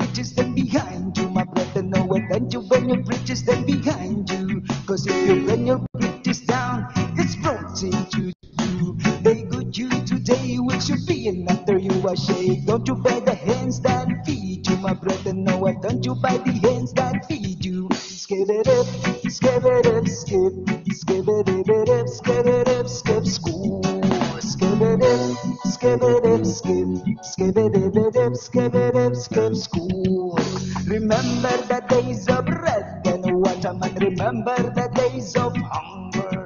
bridges, then behind you, my brother, know it. Don't you burn your bridges, then behind you. Cause if you burn your bridges down, it's brought into you. They good you today, which should be another you are shade. Don't you buy the hands that feed you, my brother, know it. Don't you buy the hands that feed you. Skip it up, skip it up, skip it up, skip it up, skip school. Skip it up, skip it up, skip it up, skip it up, skip school. Remember the days of red and water, man. Remember the days of hunger.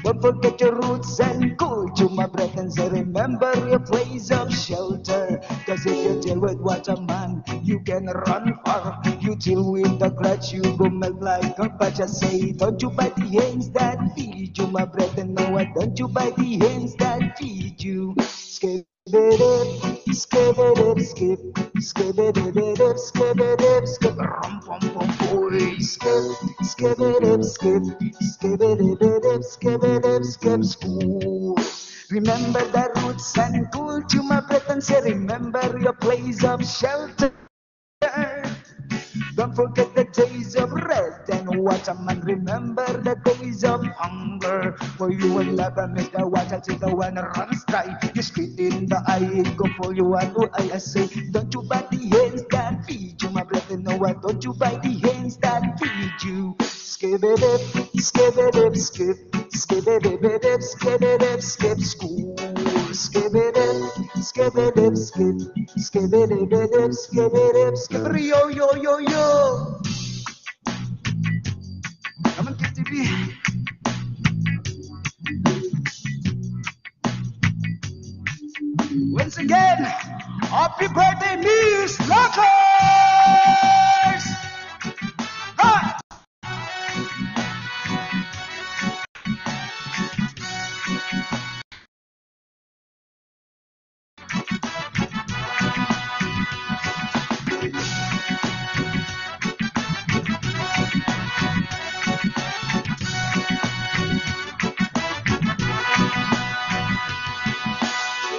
Don't forget your roots and culture, my brethren. So remember your place of shelter. Cause if you deal with waterman, you can run far. You deal with the grudge, you go melt like a but just say, don't you buy the hands that feed you, my brethren. No, don't you buy the hands that feed you. Skip it up, skip it up, skip it up, skip it up, skip rum pum pum boy. Skip it up, skip it up, skip it up, skip school. Remember the roots and culture, my brethren. Say remember your place of shelter. Don't forget the days of red and water, man. Remember the days of hunger. For you will never miss the water till the one runs dry. You spit in the eye, go for you and I say, don't you buy the hands that feed you, my brother. No, why don't you buy the hands that feed you? Skip it up, skip it up, skip it up, skip it up, skip school. Skip it up, skip it up, skip it up, skip it up, skip it yo yo yo yo. Come on, KTV. Once again, happy birthday, Miss Lockers! Ha!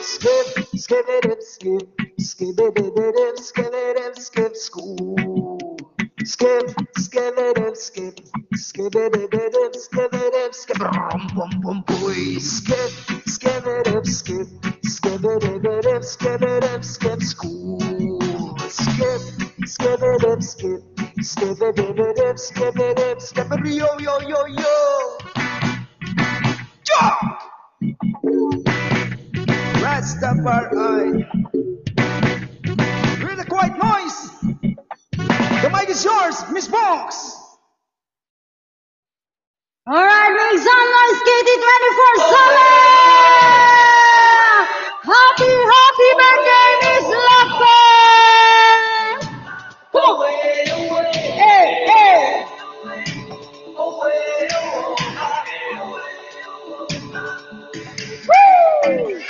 Skip it up, skip it up, skip it up, skip school. Skip it up, skip it up, skip it up, skip rum bum bum boy. Skip it up, skip it up, skip it up, skip school. Skip it up, skip it up, skip it up, skip it yo yo yo yo. Jump! Rastafari. Hear the quiet noise. The mic is yours, Miss Box. Alright, make some noise, KT24/7! Happy birthday, Miss Lockers! Hey, hey! Woo!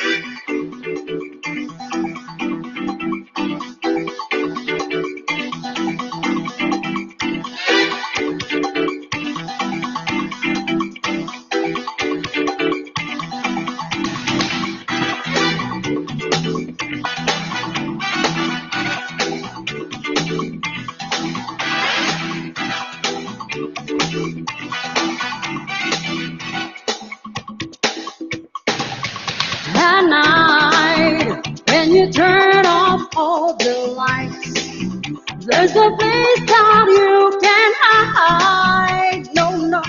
At night, when you turn off all the lights, there's a place that you can hide. No, no,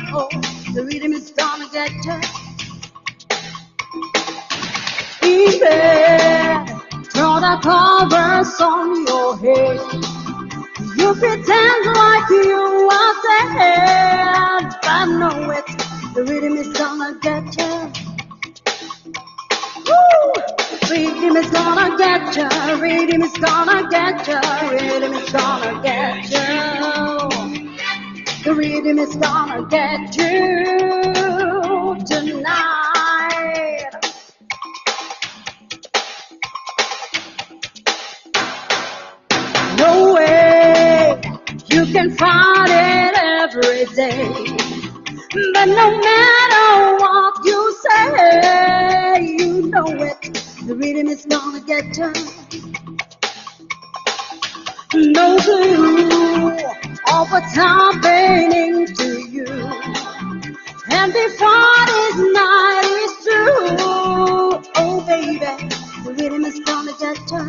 the rhythm is gonna get you. In bed, throw the covers on your head. You pretend like you are dead, but no, it, the rhythm is gonna get you. Woo! Rhythm is gonna get you, rhythm is gonna get you, rhythm is gonna get you. The rhythm is gonna get you tonight. No way, you can find it every day, but no matter what you say, you know it, the rhythm is gonna get you. no clue of what's happening to you. And before this night is through, oh baby, the rhythm is gonna get you.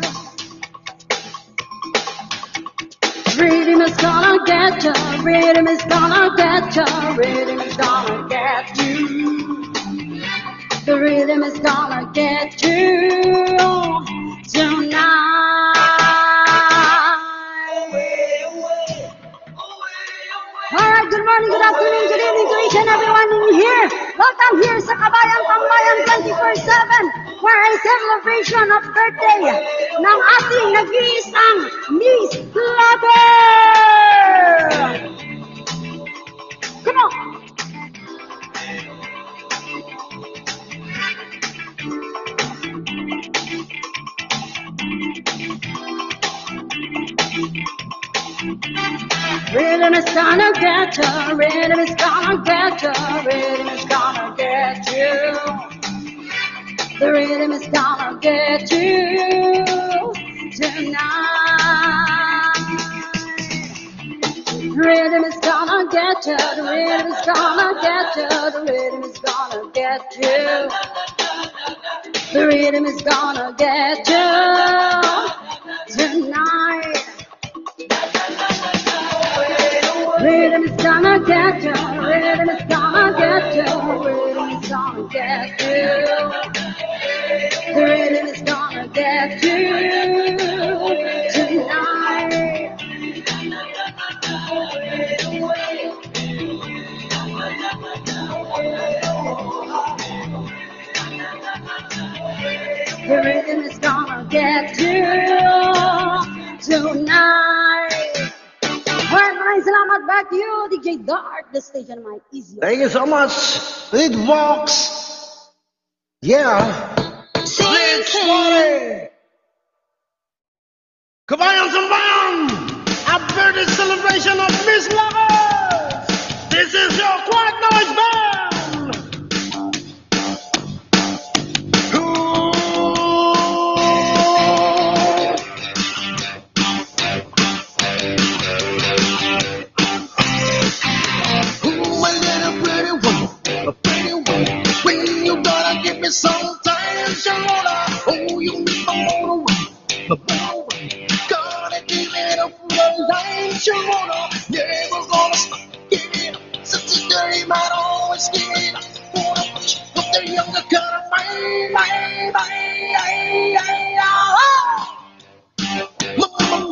Rhythm is gonna get you. Rhythm is gonna get you. Rhythm is gonna get you. The rhythm is gonna get you tonight. Alright, good morning, good afternoon, good evening to each and everyone in here. Welcome here sa Kabayan Tambayan 24/7 for a celebration of birthday ng ating nag-iisang Miss Lover! Come on! Rhythm is gonna get you, rhythm is gonna get you, rhythm is gonna get you. The rhythm is gonna get you tonight. Rhythm is gonna get you, the rhythm is gonna get you, the rhythm is gonna get you. The rhythm is gonna get you tonight. Rhythm is gonna get you, rhythm is gonna get you, rhythm is gonna get you. The rhythm is gonna get you tonight. The rhythm is gonna get you tonight. Alright, maraming salamat. Back to you, DJ Dart, the station mic easy. Thank you so much. It walks. Yeah. Let's party. Kabayan Sambayan. A birthday celebration of Miss Lovers. This is your Quiet Noise Band. Sometimes you wanna, oh, you make my motor run, but gotta give it up for the life you wanna, never gonna stop, give it up, since it's dirty, might always give it up, wanna push, but the younger kind of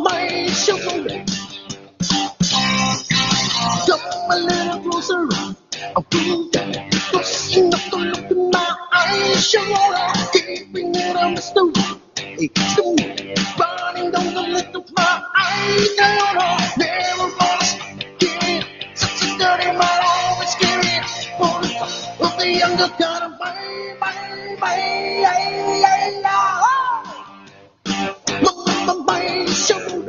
my sugar, come a little closer, I'm feeling down, close enough to look in my eyes, sugar, keeping it a mystery, it's the me, running down the lid of my eyes, never gonna stop, give it up, such a dirty, might always give it up, but the younger kind of my sugar.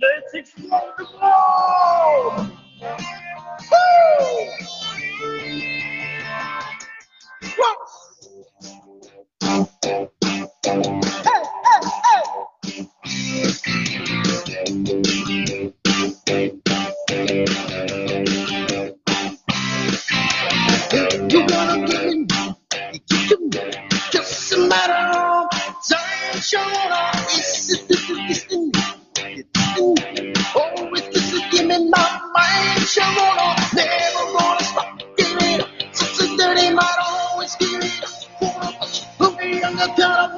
Let's explore the globe! Woo! You gotta give me, just a matter of time, sure. It's in me. Always this is in my mind, sure. Never gonna stop, give it up. Since it's dirty, might always give it up. Who be younger, kind of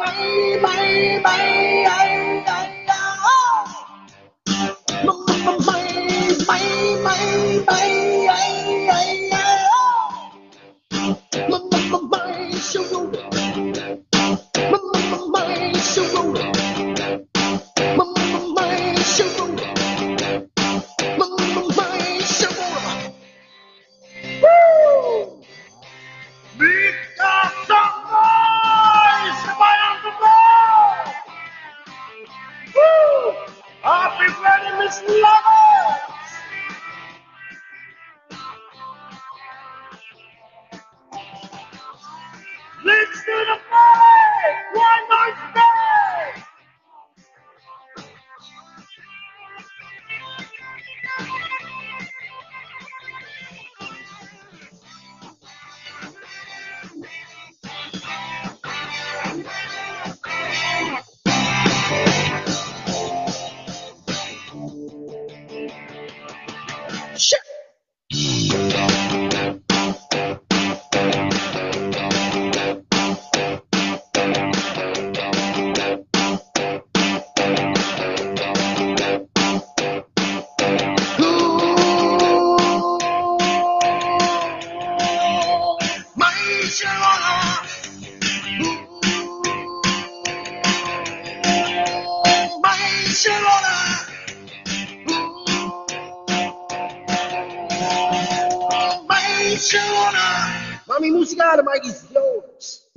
Mami musika, the mic is yours.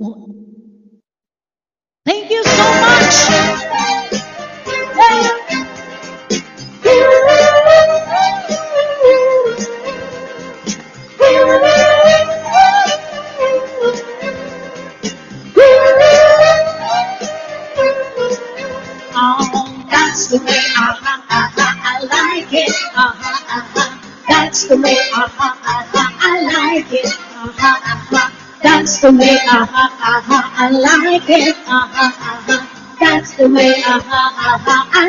Thank you so much. Oh, that's the way I like it. That's the way I like it. That's the way I like it. That's the way I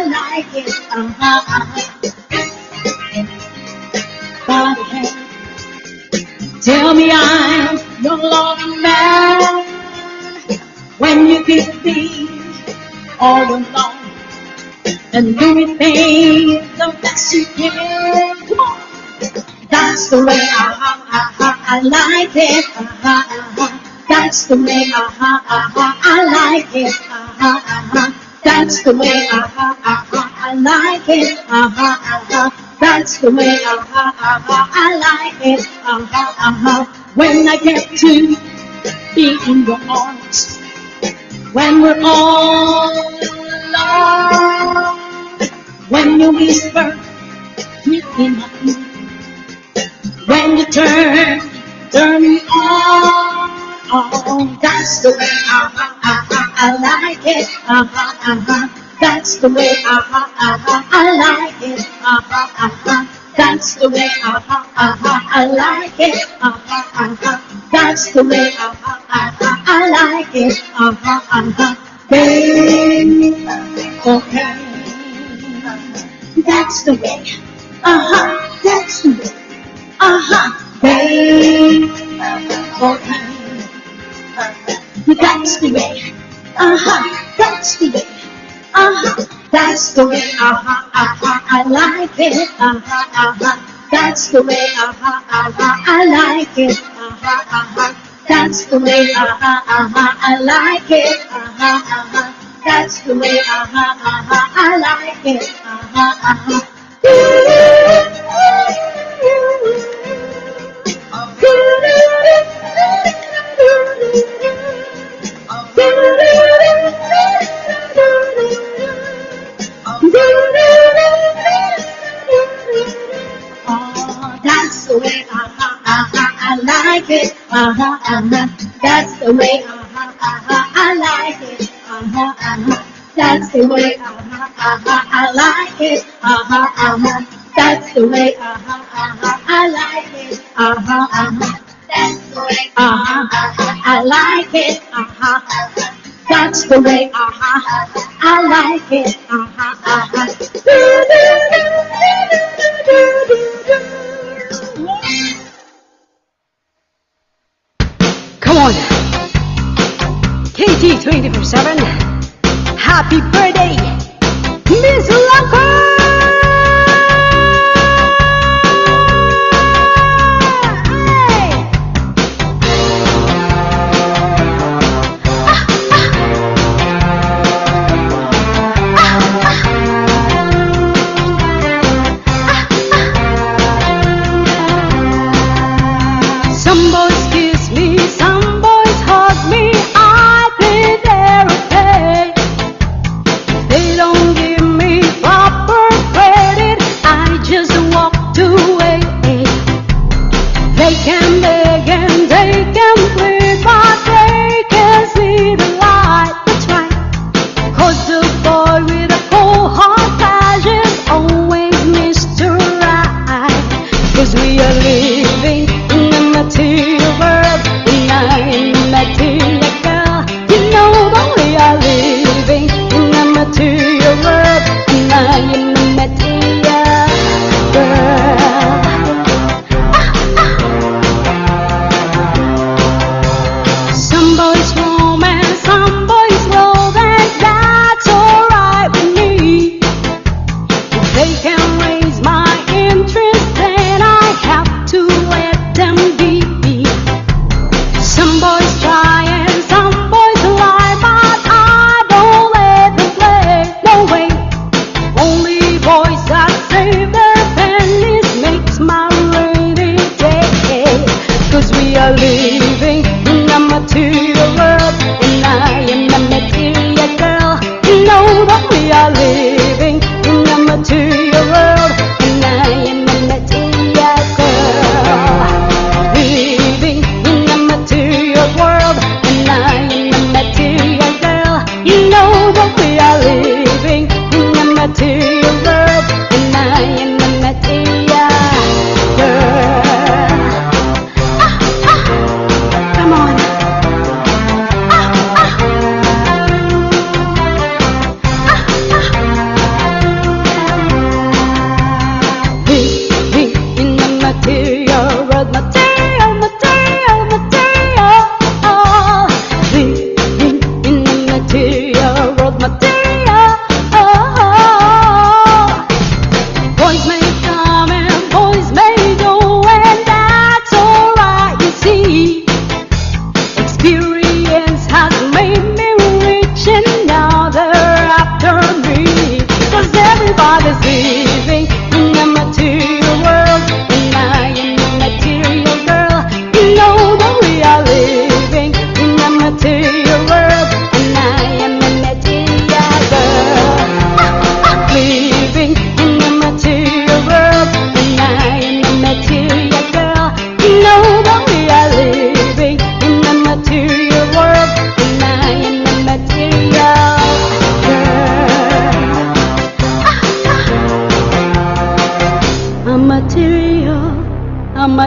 like it. But hey, tell me I'm no longer mad when you give me all alone and doing things the best you can. Come on. That's the way I like it. That's the way I like it. That's the way I like it. That's the way I like it. When I get to be in your arms, when we're all alone, when you whisper me in my ear, when you turn me on, oh, that's the way I like it. That's the way I like it. That's the way I like it. That's the way I like it. Baby, okay. That's the way. That's the way. Baby, okay. That's the way. That's the way. That's the way I like it. That's the way I like it. That's the way I like it. That's the way I like it. Oh, that's the way I like it. That's the way I like it. That's the way I like it. That's the way I like it. That's the way I like it. That's the way I like it. Come on, KT 24/7. Happy birthday, Miss Lanka! Some boys kiss me, some boys hug me, I think they're okay.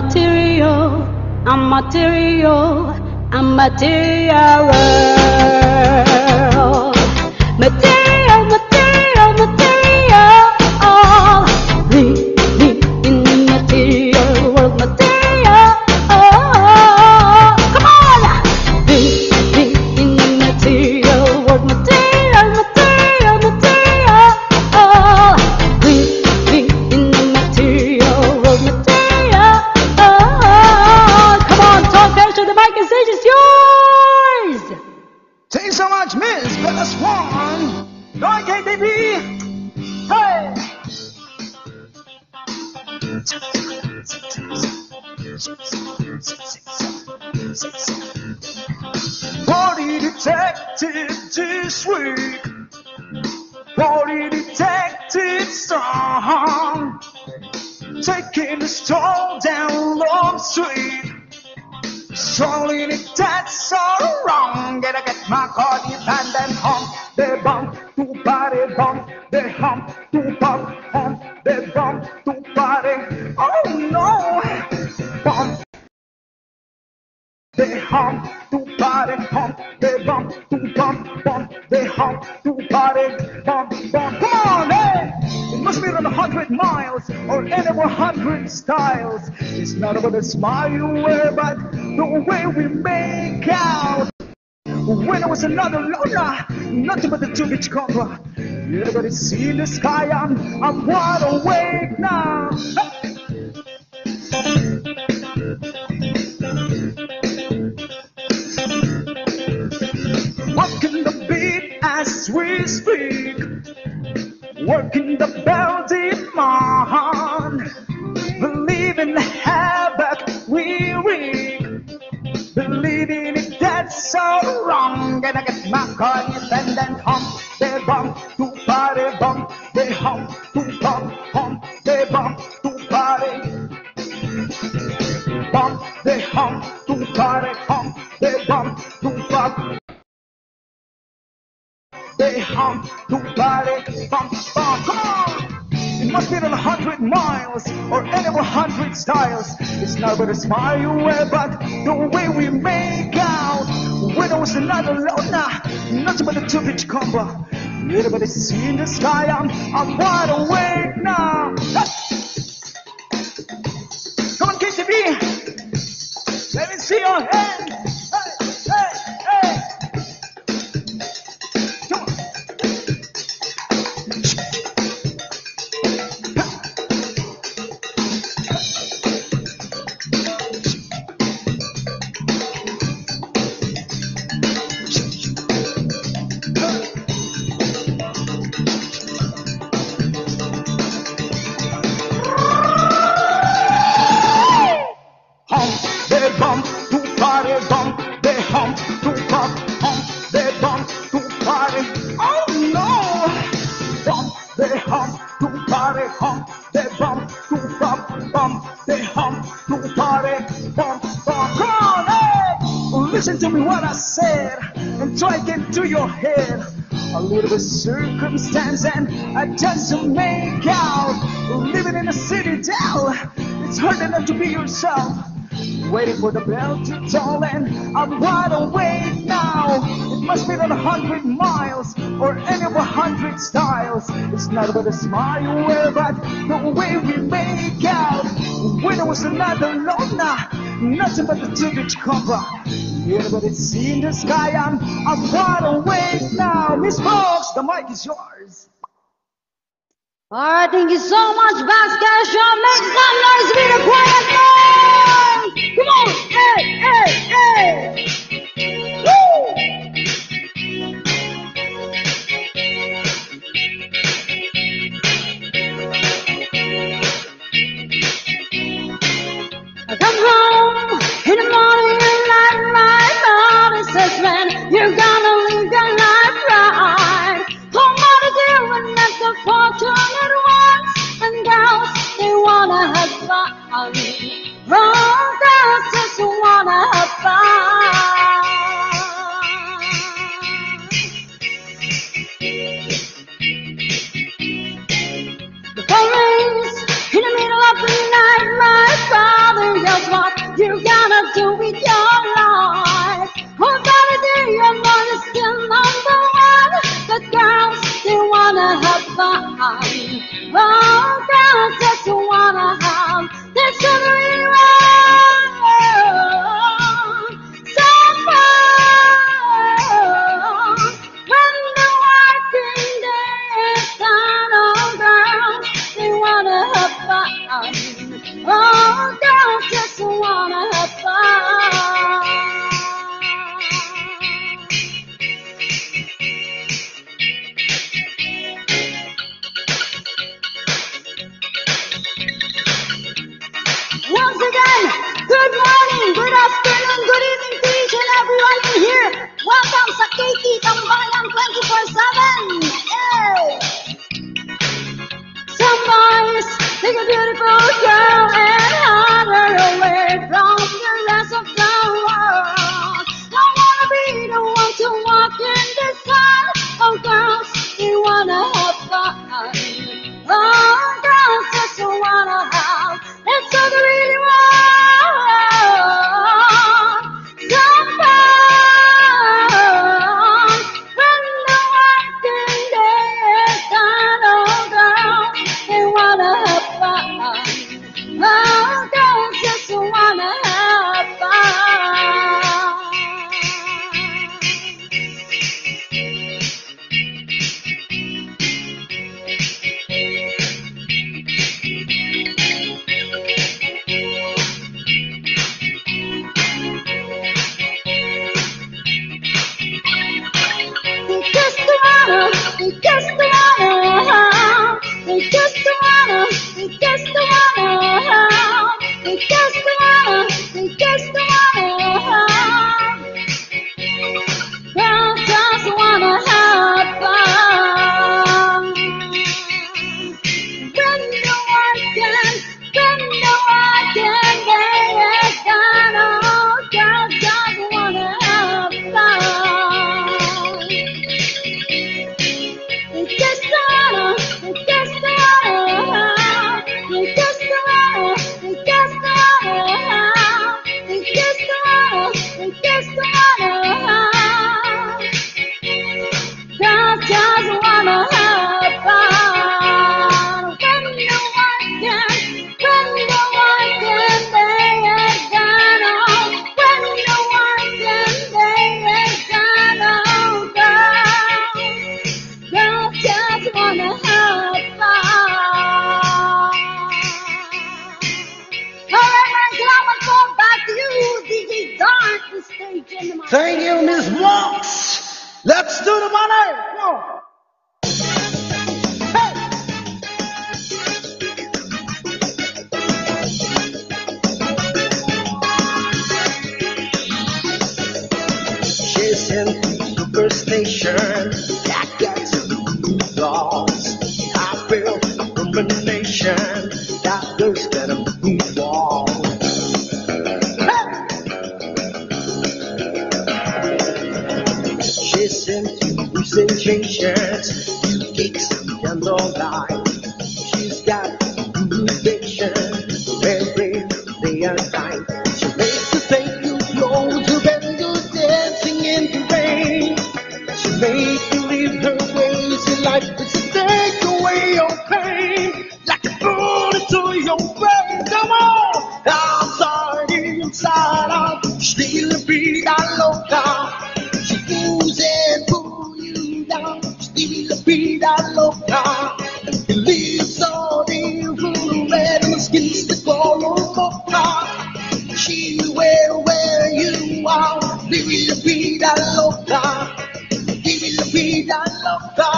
material, I'm material, I'm material. Material, material, material. Living in the material world, material. Come on! Living in the material world, material, material, material. Living in the material world, material. Come on, talk there to the mic and stage is yours. Thank you so much, Miss Bella Swan. Okay, baby. Hey. Party detective this week. Party detective song. Taking a stroll down Long Street. Strolling it, that's all wrong. Gotta get my cardi and then hump. They bump to body, bump. They hump to bump, hump. They bump to body. Oh no! Bump. They hump to body, hump. They bump to bump, bump. They hump to body, bump, bump. Come on, hey! It must be around 100 miles or any 100 styles. It's not about the smile you wear, but the way we make out. When I was another loner, nothing but the 2-beach cobra. Everybody see the sky, I'm wide awake now. Walking the beat as we speak, working the bell demand, believe in the havoc we wreak, believing it that's so wrong. And I get my cardi and then hump, they bump to party, bump, they hump to bump, hump, they bump to party, bump, they hump to party, hump, they bump to bump. They hump to body, bump, bump, come on! It must be 100 miles or any 100 styles. It's not about the smile you wear, but the way we make out. When I was another loner, nothing but a 2-beach combo. Everybody see in the sky, I'm wide awake now. Come on, KCB, let me see your hands. Hey, hey, hey. Listen to me what I said and try to get to your head. A little bit of circumstance and I just to make out. Living in a city town, it's hard enough to be yourself. Waiting for the bell to toll and I'm wide awake now. It must be 100 miles or any 100 styles. It's not about the smile you wear, but the way we make out. When I was another loner, nothing but the 2-beach cobra. Everybody see in the sky, I'm wide awake now. Miss Fox, the mic is yours. Alright, thank you so much, Basket Show. Make some noise, be the quiet noise! Come on, hey, hey, hey! Woo! I come home in the morning and light my body says, man, you're gonna live your life right. Oh, what to do when that's the fortunate ones and girls, they wanna have fun. Wrong girls just wanna have fun. Oh, girls just wanna have this sugary so fun. When the working day is done, oh, girls, they wanna have fun. Oh, girls just wanna have fun. Once again, good morning, good afternoon, good evening to each and everyone in here. Welcome sa KT Tambayan 24/7. Hey! Some boys take a beautiful girl and hide her away from the rest of the world. I wanna be the one to walk in the sun. Oh, girls, they wanna have fun. Oh, girls just wanna have. It's all they really want. Some fun. When the working day is done, oh, girls, they wanna have fun. Oh, girls just wanna have fun. They just wanna, they just wanna, they just wanna, they just wanna, they just wanna, girls just wanna have fun. When the working day is done, oh, girls just wanna have fun. They just wanna, they just wanna, they just wanna, they just wanna, they just wanna, they just wanna, girls just wanna have fun. When the working day is done, oh, when the working day is done, oh, girls just wanna have fun. Alright, man, salamat po. Back to you, DJ Dark, the stage in the mic. Thank you, Miss Mox. Let's do the money. Go. Hey. She's in the superstation. That gets lost. I feel a combination. That girl's gonna move on. Hey. She's into sensations. You kicks candlelight. She's got motivation every day and night. She makes you think you close when you're dancing in the rain. She makes you leave her ways in life. It's a take away your pain. Like a bullet to your brain. Come on! Outside, inside out. Still a vida loca. She moves and pull you down. Still a vida loca. You leave so deep, red and the skin's the color mocha. She will where you are. Still a vida loca. Still a vida loca.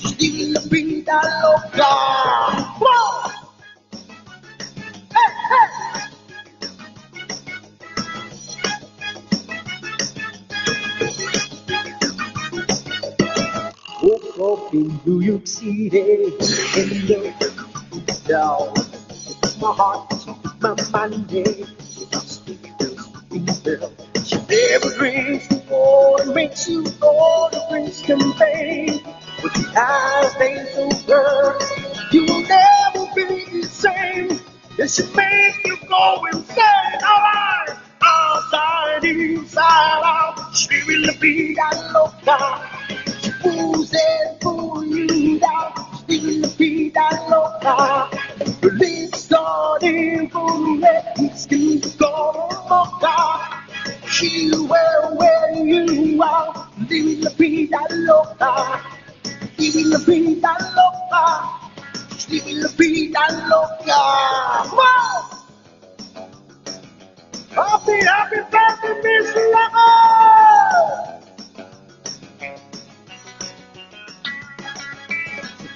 Still a vida loca. Whoa! Hey, hey. Woke up in New York City and looked down. My heart, my Monday, just bell. She never drinks the water, makes you all the drinks can pay. With the eyes they so burn, you will never be the same. It should make you go insane. Alright, outside, inside out, she will be that loca. She pulls and pull you down, she will be that Living la vida loca. Living la vida loca. Wow! Happy, happy birthday, Miss Loco!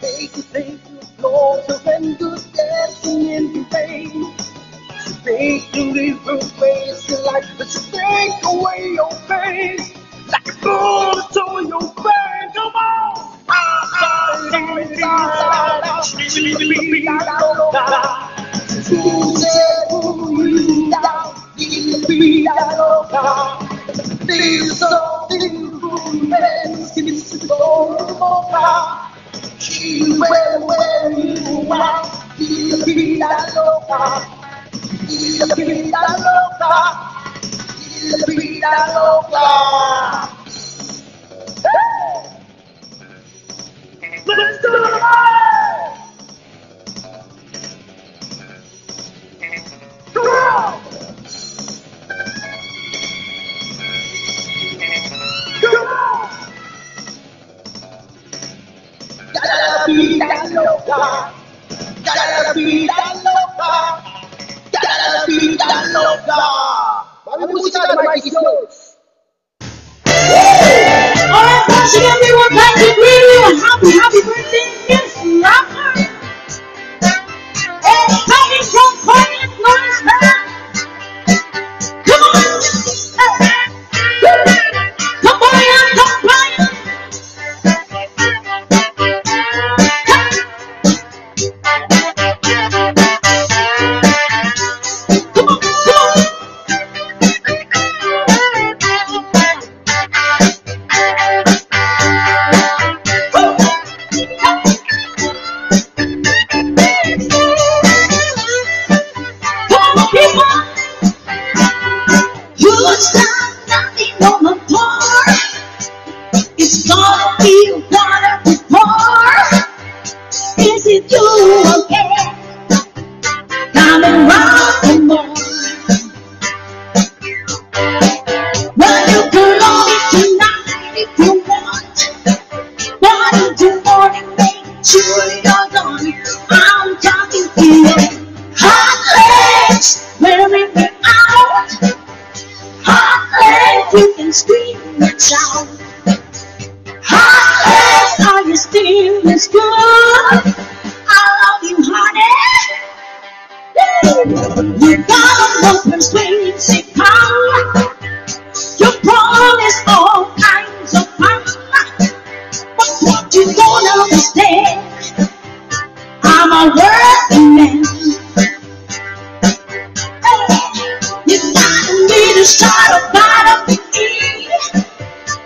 Take you closer and good dancing in the rain. Take you leave her face like but you take away your pain. Like a bullet to your vein. Come on! Let's do it! Come on! Come on! La vida loca, la vida loca, la vida loca. Vamos música de Mikey Slows. Alright, once again, we would like to greet you and happy birthday, Miss Locker. And coming from Quiet Noise Band. Come on! Come on, come on! It's gonna be water with more. Is it you again? Coming round and more. Well, you can love it tonight if you want. But in the morning, make sure you're done. I'm talking to you. Hot legs, wearing me out. Hot legs, you can scream and shout. Are you still as good? I love you, honey. You got a persuasive power. You promise all kinds of fun. But what you don't understand, I'm a working man. You got me to start a bottom to eat.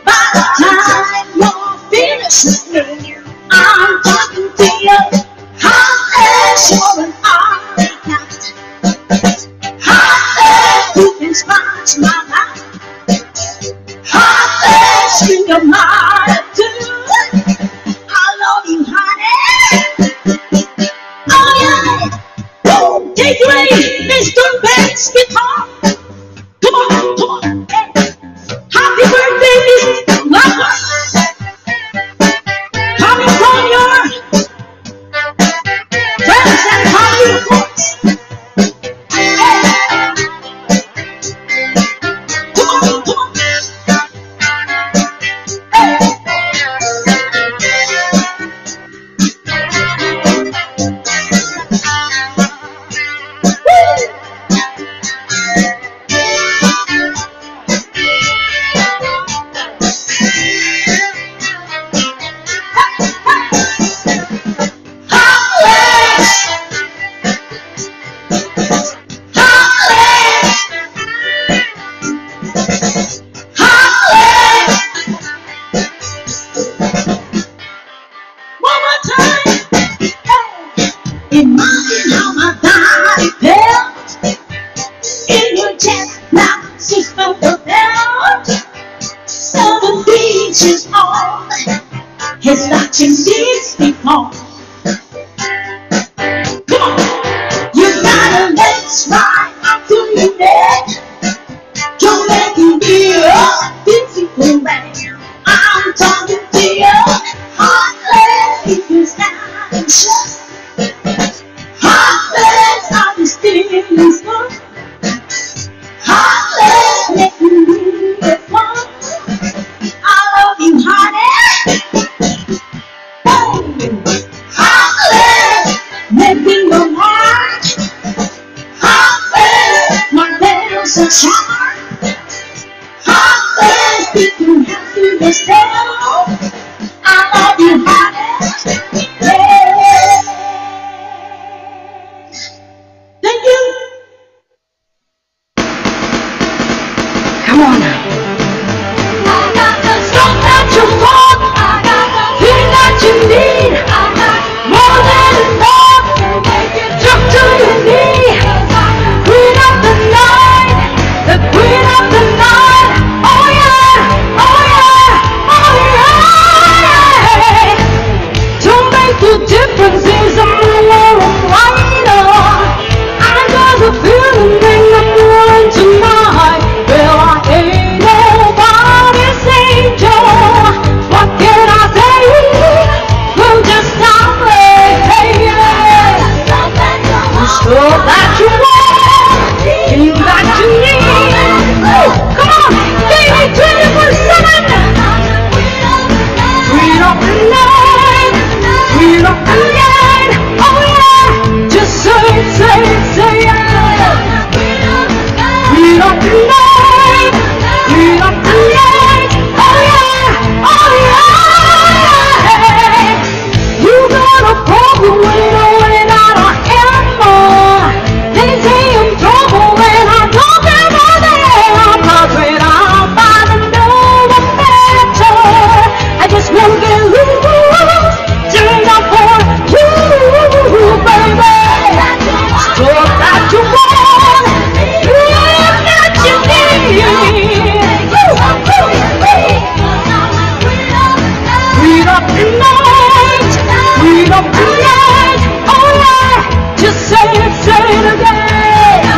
By the time you're finished with me, I'm talking to you. Hot as you're an army cat. Hot as you can scratch my back. Hot as you know how to do. I love you, honey. Oh yeah. Oh, take it away, Mr. Bass Guitar. Come on, come on. Hey. Happy birthday, Miss Lover. Coming from your friends and family, of course. Hey. Come on, come on. Hey. One more time. Imagine how my body felt in your chest, now sister felt. 7 beaches on his watching this before. Come on, you gotta let's ride to your neck. You're making me a beautiful man. I'm talking to you. Thank you. Come on now. I got the stuff that you want. I got the thing that you need. I got more than enough to make it jump to your knee. Queen of the night, the queen of the night. Oh yeah, oh yeah, oh yeah. Don't make the differences I'm right on. I got the feeling that I'm going tonight. Well, I ain't nobody's angel. What can I say? We'll just stop it. Hey, yeah. The stuff that you want, things that you need. Woo, come on, baby, 24/7. Queen of the night, queen of the night. Oh yeah, just say it, say it, say it. Queen of the night, queen of the night. Oh yeah, oh yeah. You got a problem when I am more. They say I'm trouble when I don't ever there. But when I'm by the know I'm better. I just won't get loose. Turn up for you, baby. Stuff that you want, things that you need. Queen of the night, queen of the night. Oh yeah, just say it again.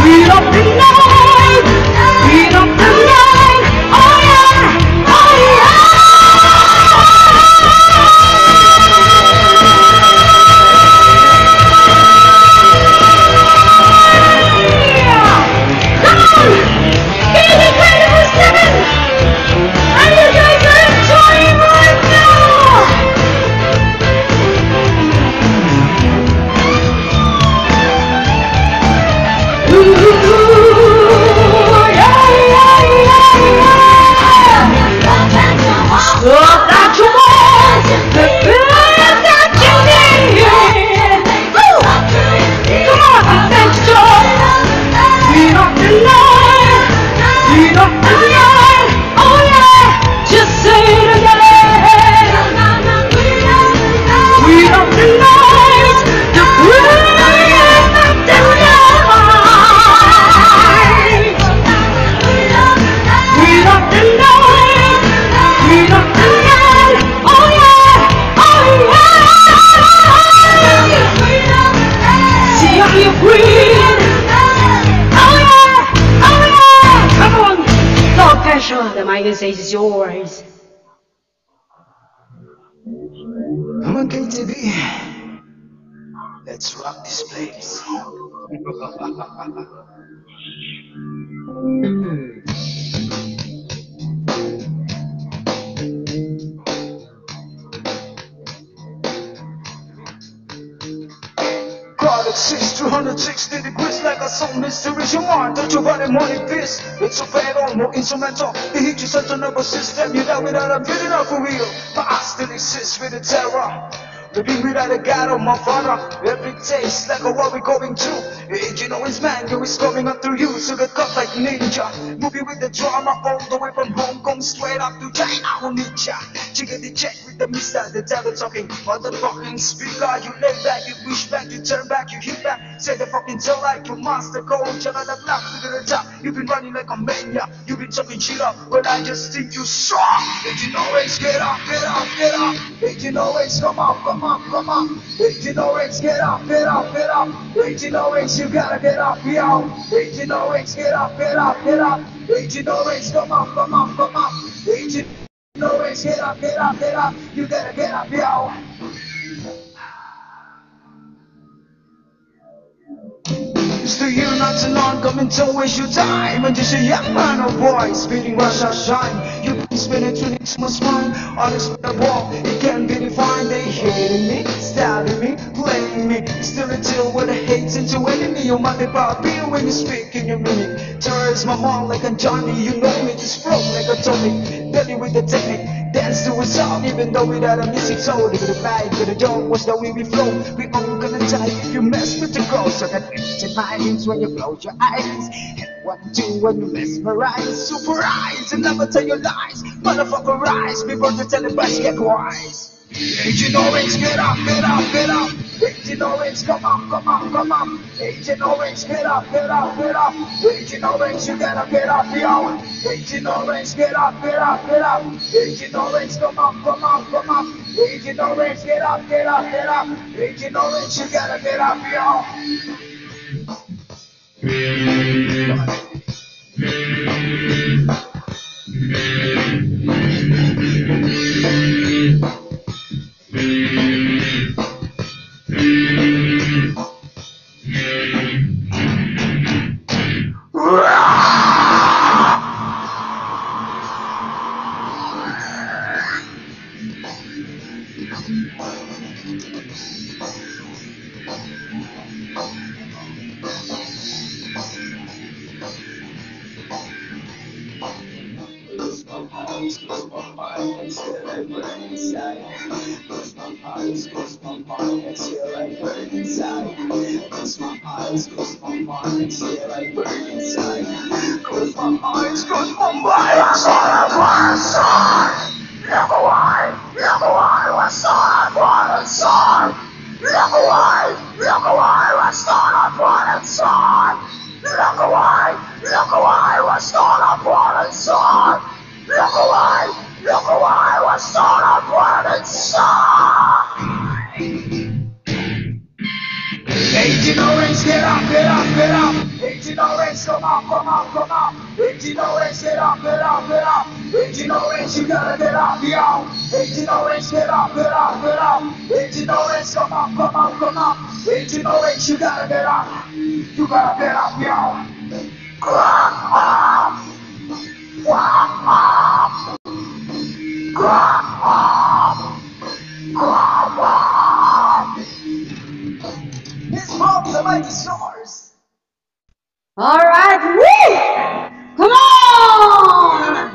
Queen of the night, queen of the night. Oh yeah, oh yeah. Come on, give me 24/7. And you guys are enjoying right now. Ooh, yeah, yeah, yeah, yeah. Stuff that you want, the feeling that you need. Woo. Come on, thanks, Joe. Queen of the night, queen of the night. Oh yeah, just say it again. Queen of the night, the queen of the night. Queen of the night, queen of the night. Oh yeah, oh yeah. See, I'm your queen. Oh yeah, oh yeah. Come on, no pressure. The mic is yours. Come on, KTV. Let's rock this place. God exists 360 degrees like a soul mysterious. Your mind, touch your body, money, fist. It's so fatal, no instrumental. It hits your central nervous system. You're down without a feeling of for real. But I still exist with the terror. Living without a God on my father. Every day is like a war we're going through. You know it's man, yo, it's coming up through you. So get cut like ninja. Moving with the drama all the way from Hong Kong straight up to China. Who ninja? Chicken the check with the mister. The devil talking on the fucking speaker. You lay back, you push back, you turn back, you hit back. Say the fucking tell like you master coach. You're the block to the top. You've been running like a mania. You've been talking shit up, but I just think you strong. If you know it's get up, get up, get up. If you know it's come up, come up, come up. If you know it's get up, get up, get up. If you know it's you gotta get up, yo. If you know it's get up, get up, get up. If you know it's come up, come up, come up. If you know it's get up, get up, get up. You gotta get up, yo. It's the year not to none, coming to waste your time. And just a young man or boy, spinning rush or shine. You've been spinning to into my spine. Unexplainable, it can't be defined. They hating me, stabbing me, playing me. Still chill with a hate into enemy. You might be appeal when you speak in your meaning. Turns my mind like a Johnny. You know me, just flow like a Tommy. Deadly with the technique. Dance to a song, even though without a music soul. They could vibe, could have done was the way we flow. We all gonna die if you mess with the ghost. So that empty minds when you close your eyes. And 1, 2 when you mesmerize. Super eyes and never tell your lies. Motherfucker rise before the telebus get wise. Agent Orange, get up, get up, get up. Agent Orange, come up, come up, come up. Agent Orange, get up, get up, get up. Agent Orange, you gotta get up, yo. Agent Orange, get up, get up, get up. Agent Orange, come up, come up, come up. Agent Orange, get up, get up, get up. Agent Orange, you gotta get up, yo. Agent Orange, get up, get up, get up. Agent Orange, come up, come up, come up. Agent Orange, get up, get up, get up. Agent Orange, you gotta get up, yo. Agent Orange, get up, get up, get up. Agent Orange, come up, come up, come up. Agent Orange, you gotta get up. You gotta get up, yo. Crack up. Crack up. Crack up. Crack up. His mom's a mighty stars. All right, woo! Come on!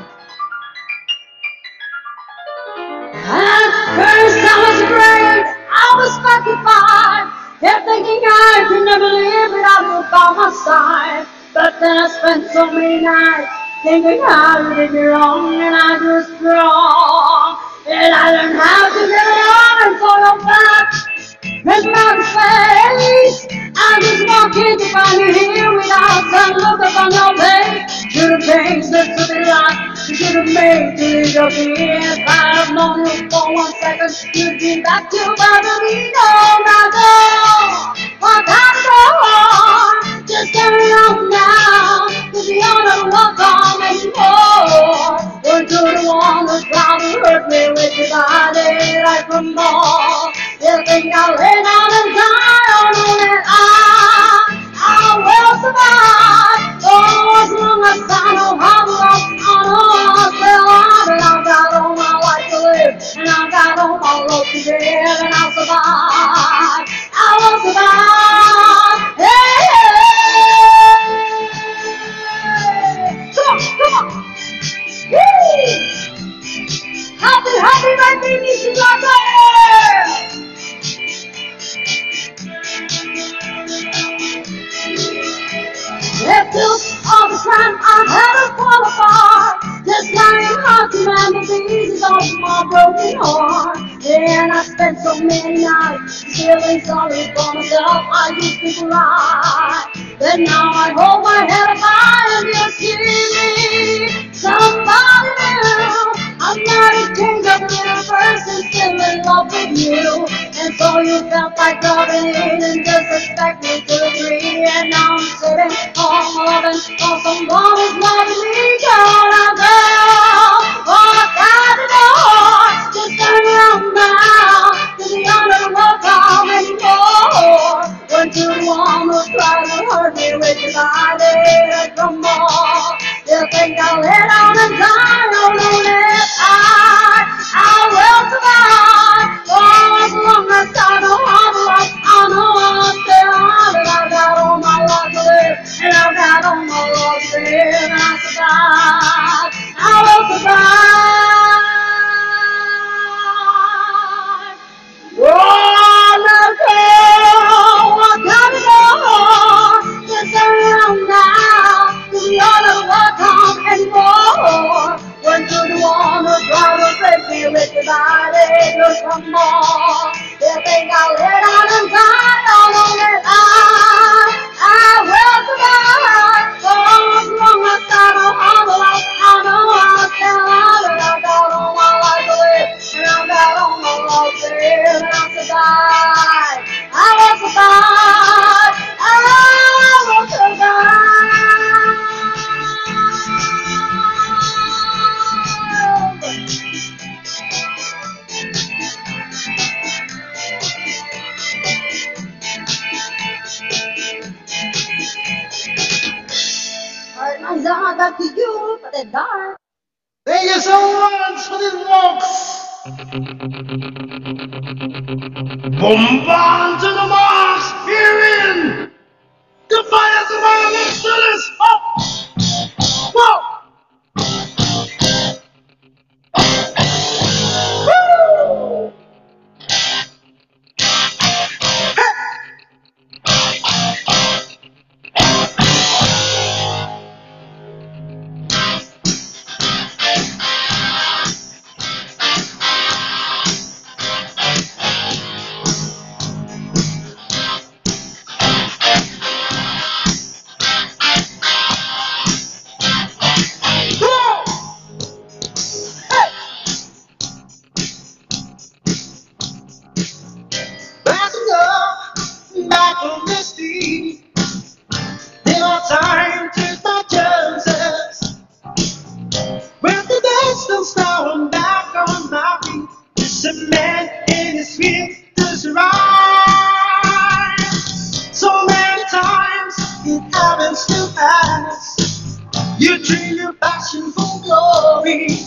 At first I was afraid, I was petrified, kept thinking I could never live without you by my side. But then I spent so many nights thinking how you did me wrong, and I grew strong. And I learned how to get it on and so your back. Press my face. I was walking to find you here without sun. Look up on your face. Should have changed it to be right. You should have made me your dear. If I had known you for 1 second, you'd be back to bother me. No, not no. What time to go on? Just carry on now. Cause the honor won't come anymore. Weren't you the one who's proud to hurt me with your body right from more? You think I'll lay down and die or know that I will survive? Oh, as long as I know how to love, I know I'll still love. And I've got all my life to live, and I've got all my love to give, and I'll survive. I will survive. Hey, hey. Come on. Woo! Happy birthday, Mr. Blackbird! It took all the time I had to fall apart, just trying hard to mend the pieces of my broken heart. And I spent so many nights feeling sorry for myself. I used to cry, but now I hold my head up high and just see me somebody new. I'm not a change of a little person, still in love with you. And so you felt like loving it and just expect me to agree. And now I'm sitting home loving, oh, somebody's loving me. Girl, now girl, walk out the door, just turn around now, to the honor won't come anymore. Weren't you the one who tried to hurt me with your body like some more? You think I'll lay down and die alone? I will survive. Oh, as long as I know how to love, some more. They think I'll lay down and die all on it. I will survive. So as long as I know how to love, I know I'll stand out. And I've got all my life to live. And I've got all my love to live. And I'll survive. I will survive. I will survive. Alright, my Zama, back to you for the dark. Thank you so much for this box. Bombard to the marks, herein. The fires of our listeners. Oh! Whoa! Woo! Back on the street, there are time to my chances. When the days don't start, I'm back on my feet. There's a man in his field to survive. So many times it happens to us. You dream your passion for glory.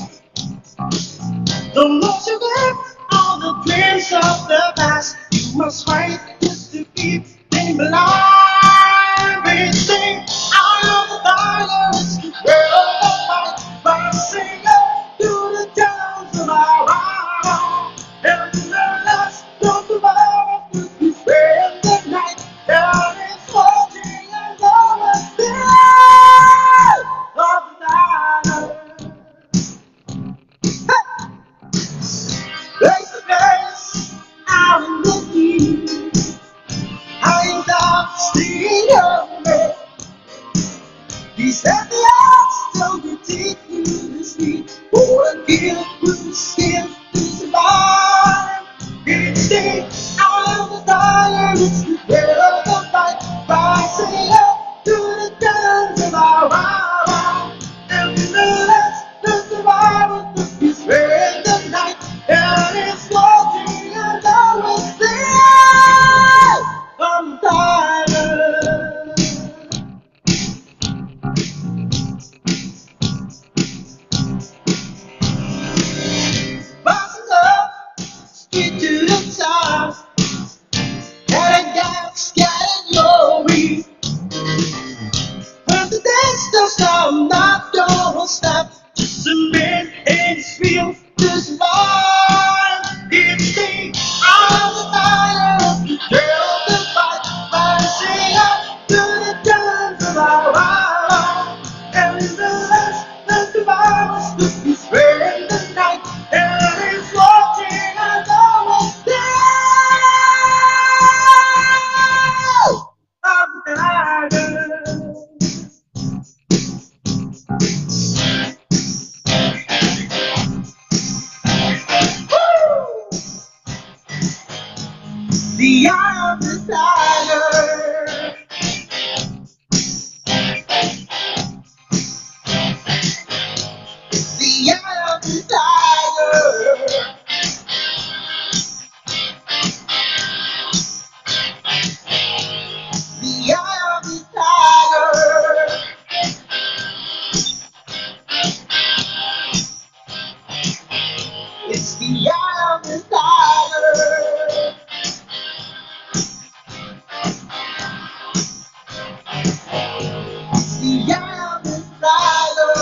Don't lose your grip on the dreams of the past. You must fight just to keep them alive. We sing out of the violence, we're on the fight. By singing to the towns of our heart. And the last don't survive to be spend the night. And it's watching and always there of the night. Face to face, out in the deep. I ain't got sting of me. He said the odds don't get deep in the street. Oh, and give with skin to survive. Each day, out of the fire, it's the way of the fight. Rising up to the guns of our hour. And we know that's the survival to be spend the night. And it's watching and always there. I'm tired. Passing up, street to the top. And I got scattered glory. When the dance don't stop, I'm not gonna stop. Just a man in his field to survive. Each day, out of the fire, build the fight. Rising up to the guns of our hour. And in the last, the survivors to be spend the night. And it's watching and always there. I'm tired. The eye of the tiger. The eye of the tiger. The eye of the tiger. It's the eye of the tiger. The eye of the tiger.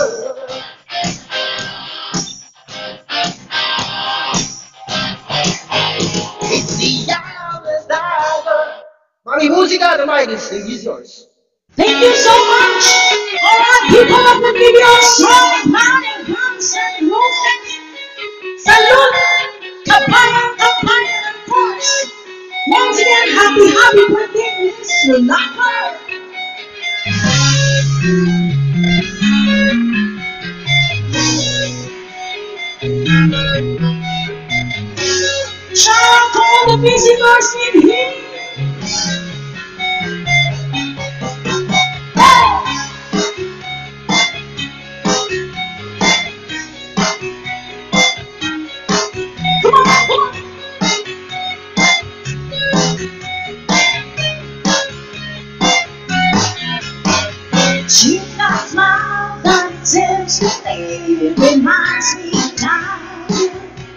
It's the eye of the tiger. Mami Musica, the mic is yours. Thank you so much. All right, people of the video, strong man and guns and movement. Salute. Kapaya, kapaya. Happy birthday, Mr. Lover. Shout all the busy birds in here. She got a smile that tells you they reminds me of time.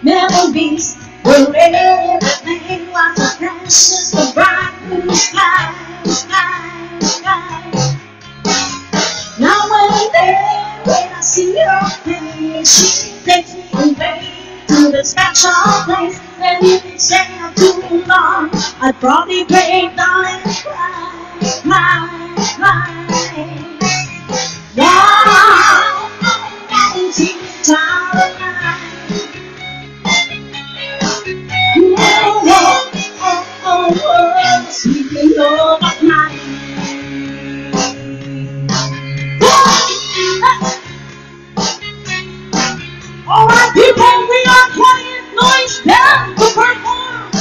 Memories were everything was so precious, the bright blue sky. Now and then when I see your face, she takes me away to the special place. And if it stay out too long, I'd probably break down and cry. Wow, I'm tired of night. Oh, sleeping over night. All right, people, we are quiet noise down to perform.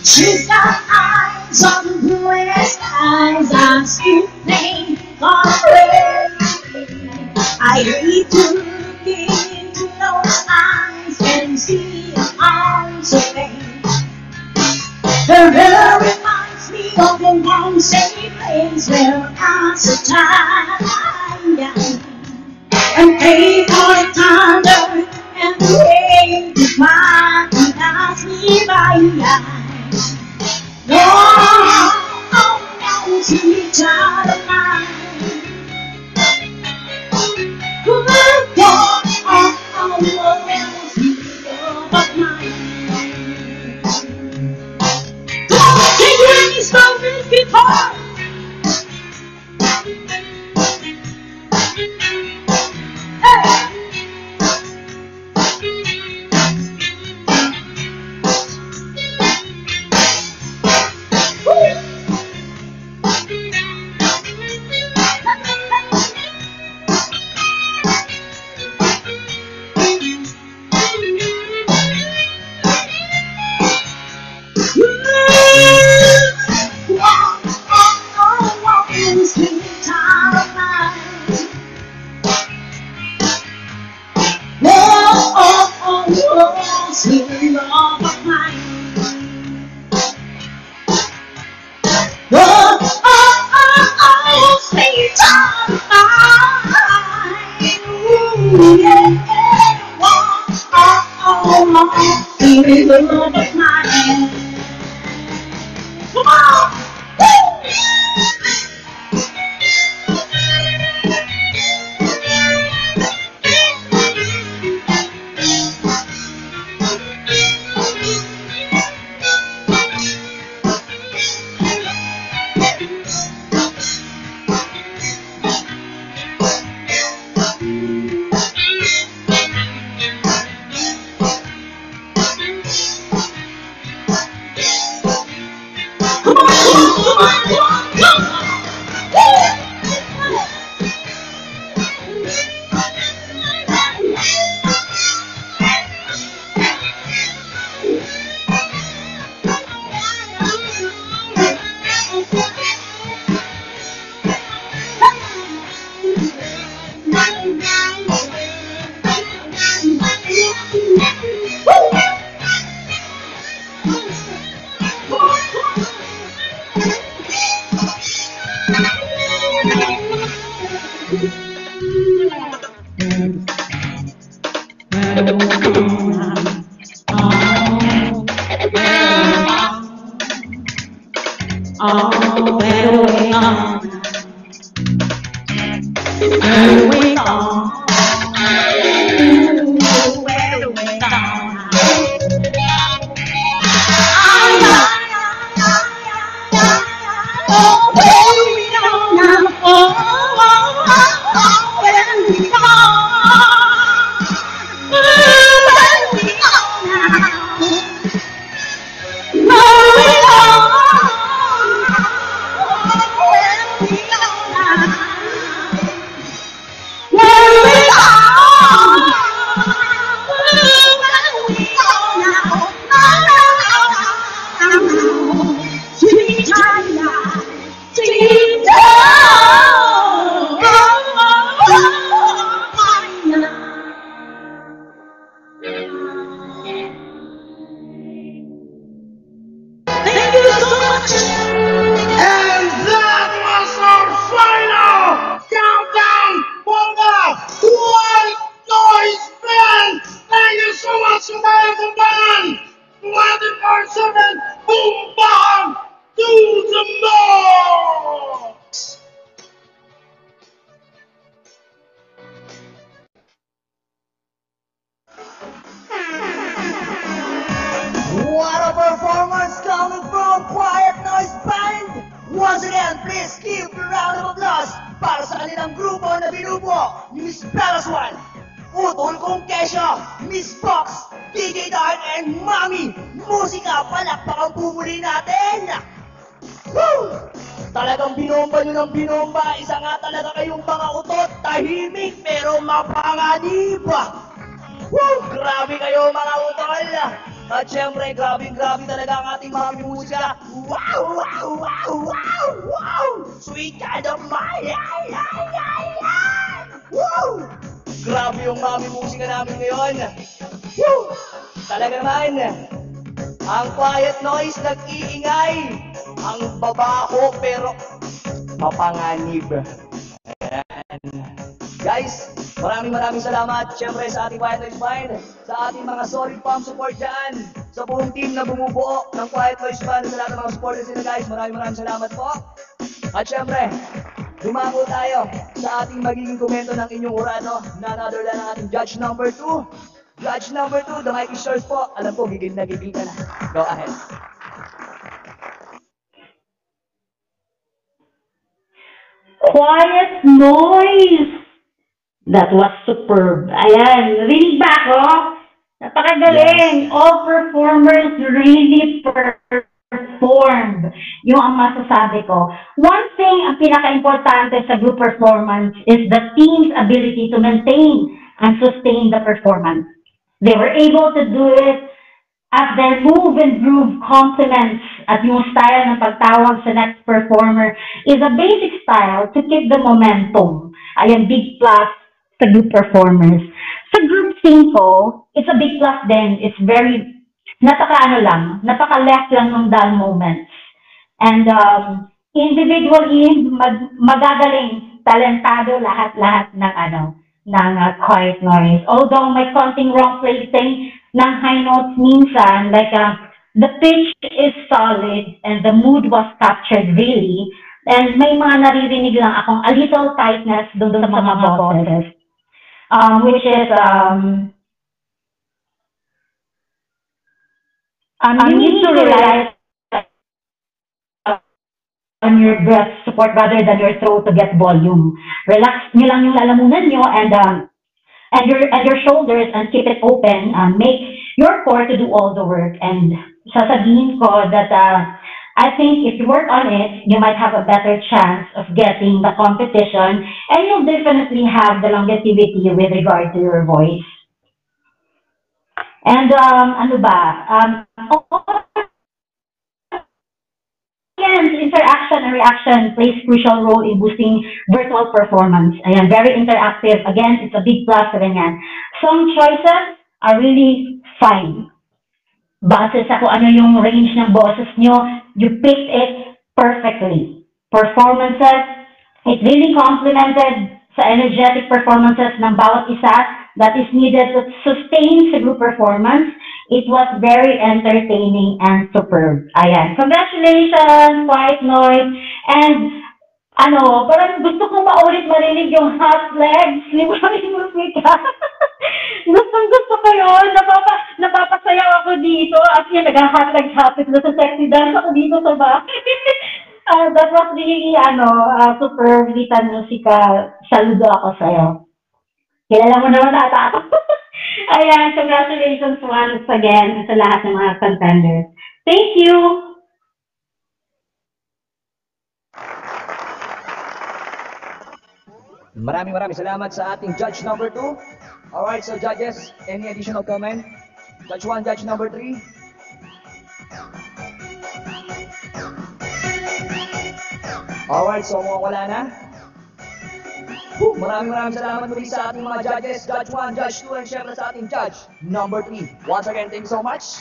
She's got eyes on the bluest eyes. I've seen pain already. I hate to look into those eyes and see an arms of pain. Her hair reminds me of the one safe place where I sit tired and pay for the thunder and the rain to find and pass me by. Oh, sweet child of mine. Sweet love of mine. Can you hear me smoking guitar? Hey! Sweet love of mine. Sweet love of mine. Ooh, yeah. Sweet love of mine. Come on. ng grupo na binubuo ni Miss Belaswan, Utol kong Kesha, Miss Fox, DJ Dark, and Mami Musika. Palakpakan po muli natin! Woo! Talagang binomba nyo ng binomba. Isa nga talaga kayong mga utot, tahimik pero mapanganib. Woo! Grabe kayo mga utol. At syempre, grabe talaga ang ating mga musika. Wow, wow, wow, wow, wow! Sweet kind of mine! Ay, ay, ay, ay! Woo! Grabe yung mami musika namin ngayon. Woo! Talaga naman, ang quiet noise nag-iingay. Ang babaho pero mapanganib. Ayan. Guys, maraming salamat syempre sa ating Quiet Noise Band, sa ating mga solid pump support dyan, sa buong team na bumubuo ng Quiet Noise Band, sa lahat ng mga supporters nila guys, maraming salamat po. At syempre, dumako tayo sa ating magiging komento ng inyong hurado, none other than ang ating judge number 2. Judge number 2, the mic is yours po. Alam ko, gigil ka na. Go ahead. Quiet Noise. That was superb. Ayan, really back, oh. Napakagaling. Yes. All performers really performed. Yung ang masasabi ko. One thing ang pinaka-importante sa group performance is the team's ability to maintain and sustain the performance. They were able to do it as their move and groove complements at yung style ng pagtawag sa next performer is a basic style to keep the momentum. Ayan, big plus sa group performers. Sa group 5, it's a big plus din. It's very, napaka-left lang ng dull moments. And individually, magagaling, talentado lahat-lahat ng Quiet Noise. Although may konting wrong placing ng high notes minsan, like the pitch is solid and the mood was captured really, and may mga naririnig lang akong a little tightness doon sa mga bosses, which is you need to rely on your breath support rather than your throat to get volume. Relax nyo lang yung lalamunan nyo and your shoulders and keep it open. Make your core to do all the work. And sasabihin ko that I think if you work on it, you might have a better chance of getting the competition, and you'll definitely have the longevity with regard to your voice. And interaction and reaction plays crucial role in boosting virtual performance. Ayan, very interactive. Again, it's a big plus sa ganyan. Song choices are really fine. Base sa kung ano yung range ng boses nyo, you picked it perfectly. Performances, it really complemented sa energetic performances ng bawat isa that is needed to sustain sa group performance. It was very entertaining and superb. Ayan. Congratulations, Quiet Noise. And, parang gusto kong marinig yung hot legs ni Mami Musika. Gusto ko yun. Napapasayaw ako dito. At yun, nag-hot legs hapit na sa sexy dance ako dito sa bahay. That was really, superb. Lita Musika. Saludo ako sa'yo. Kilala mo naman ata ako. Ayan, congratulations once again sa lahat ng mga contenders. Thank you! Maraming salamat sa ating judge number 2. Alright, so judges, any additional comment? Judge 1, judge number 3. Alright, so mukhang wala na. Maraming salamat muli sa ating mga judges, Judge 1, Judge 2, and syempre sa ating Judge number 3. Once again, thank you so much.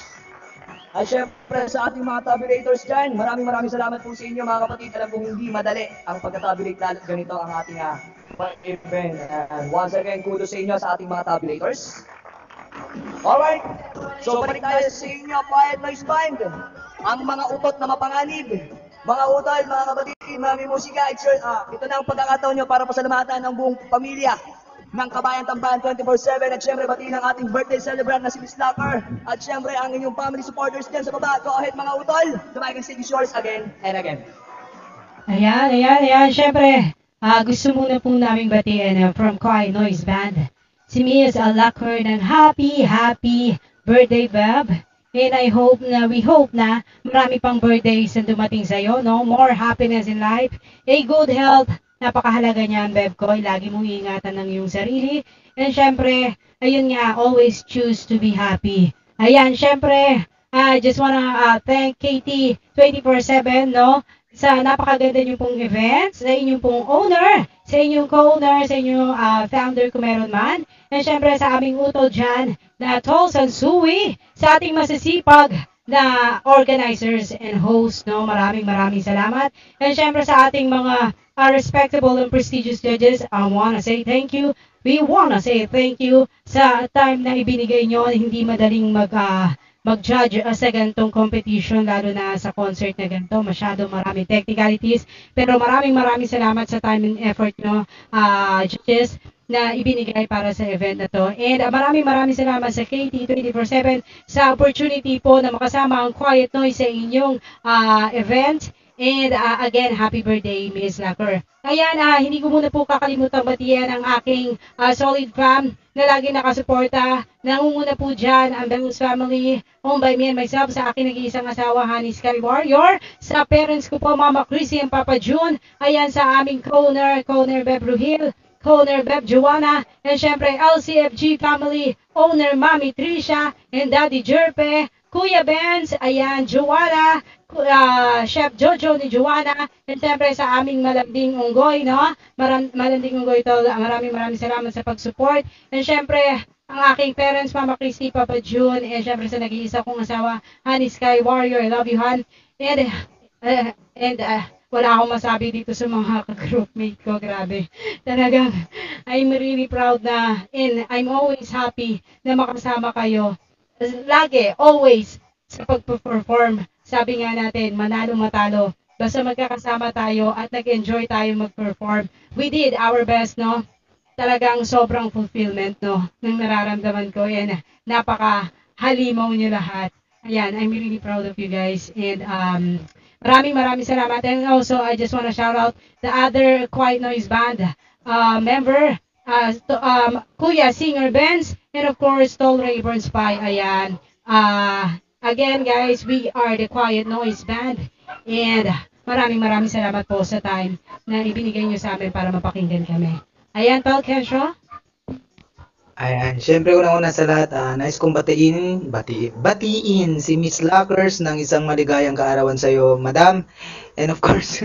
At syempre sa ating mga tabulators dyan, maraming salamat po sa inyo mga kapatid. Alam kong hindi madali ang pagka-tabulate lalo't ganito ang ating event. And once again, kudos sa inyo sa ating mga tabulators. Alright, so balik tayo sa inyo, Quiet Noise Band. Ang mga utot na mapanganib. Mga utol, mga kapatid, Mami Musika, ito na ang pagkakataon nyo para pasalamatan ng buong pamilya ng Kabayan Tambahan 24/7 at syempre batiin ang ating birthday celebrant na si Miss Locker at syempre ang inyong family supporters dyan sa baba. Go ahead mga utol, the mic and stage is yours again and again. Ayan, syempre gusto muna po namin batiin from Quiet Noise Band. Si Miss Lacquer ng happy birthday, Beb. And we hope na marami pang birthdays na dumating sa'yo, no? More happiness in life, a good health, napakahalaga niyan, Beb ko. Lagi mong ingatan ng iyong sarili. And syempre, ayun nga, always choose to be happy. Ayan, syempre, I just wanna thank Katie 24/7, no? Sa napakaganda niyo pong event, sa inyong pong owner, sa inyong co-owner, sa inyong founder kung meron man. And syempre sa aming utol dyan, na Tol Sansui, sa ating masisipag na organizers and hosts, no? Maraming salamat. And syempre sa ating mga respectable and prestigious judges, I wanna say thank you. We wanna say thank you sa time na ibinigay nyo, hindi madaling mag-judge sa ganitong competition, lalo na sa concert na ganito. Masyado maraming technicalities. Pero maraming salamat sa time and effort nyo, judges, na ibinigay para sa event na to. And maraming salamat sa KT 24/7 sa opportunity po na makasama ang Quiet Noise sa inyong event. And again, happy birthday, Miss Lacquer. Ayan, hindi ko muna po kakalimutan batiyan ang aking solid fam na lagi nakasuporta. Nangunguna po dyan ang Bells family, owned by me and myself, sa aking nag-iisang asawa, Honey Sky Warrior. Sa parents ko po, Mama Chrissy and Papa June. Ayan, sa aming co-owner Beb Ruhil, co-owner Beb Joanna, and syempre LCFG family, owner Mami Trisha, and Daddy Jerpe, Kuya Benz, ayan, Joanna, Chef Jojo ni Joanna, and syempre sa aming malanding unggoy, no? Malanding unggoy to, maraming salamat sa pag-support. And syempre, ang aking parents, Mama Christy, Papa June, and syempre sa nag-iisa kong asawa, Honey Sky Warrior, I love you, Han. And wala akong masabi dito sa mga groupmate ko, grabe. Talagang, I'm really proud na, and I'm always happy na makasama kayo. Lagi, always, sa pag-perform. Sabi nga natin, manalo matalo. Basta magkakasama tayo at nag-enjoy tayo mag-perform. We did our best, no? Talagang sobrang fulfillment, no? Nang nararamdaman ko. Yan, napaka-halimaw niyo lahat. Ayan, I'm really proud of you guys. And maraming salamat. And also, I just wanna shout out the other Quiet Noise Band member, Kuya Singer Benz, and of course, Tol Rayburn Spy. Ayan. Again, guys, we are the Quiet Noise Band. And maraming salamat po sa time na ibinigay nyo sa amin para mapakinggan kami. Ayan, Tol Kensho. Ayan, syempre unang-una sa lahat, nais kong batiin si Miss Lackers ng isang maligayang kaarawan sa iyo, Madam. And of course,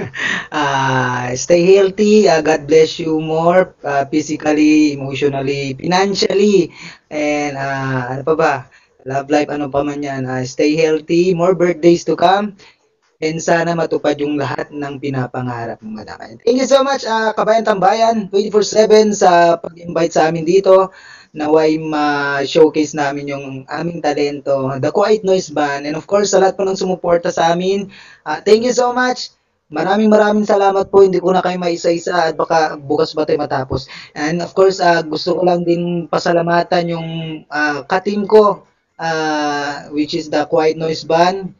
stay healthy, God bless you more, physically, emotionally, financially, and ano pa ba, love life, ano pa man yan. Stay healthy, more birthdays to come, and sana matupad yung lahat ng pinapangarap mo, Madam. Thank you so much, Kabayan Tambayan, 24/7 sa pag-invite sa amin dito. Naway ma-showcase namin yung aming talento, The Quiet Noise Band, and of course, sa lahat po ng sumuporta sa amin, thank you so much. Maraming salamat po, hindi ko na kayo maisa-isa at baka bukas ba tayo matapos. And of course, gusto ko lang din pasalamatan yung ka-team ko, which is The Quiet Noise Band.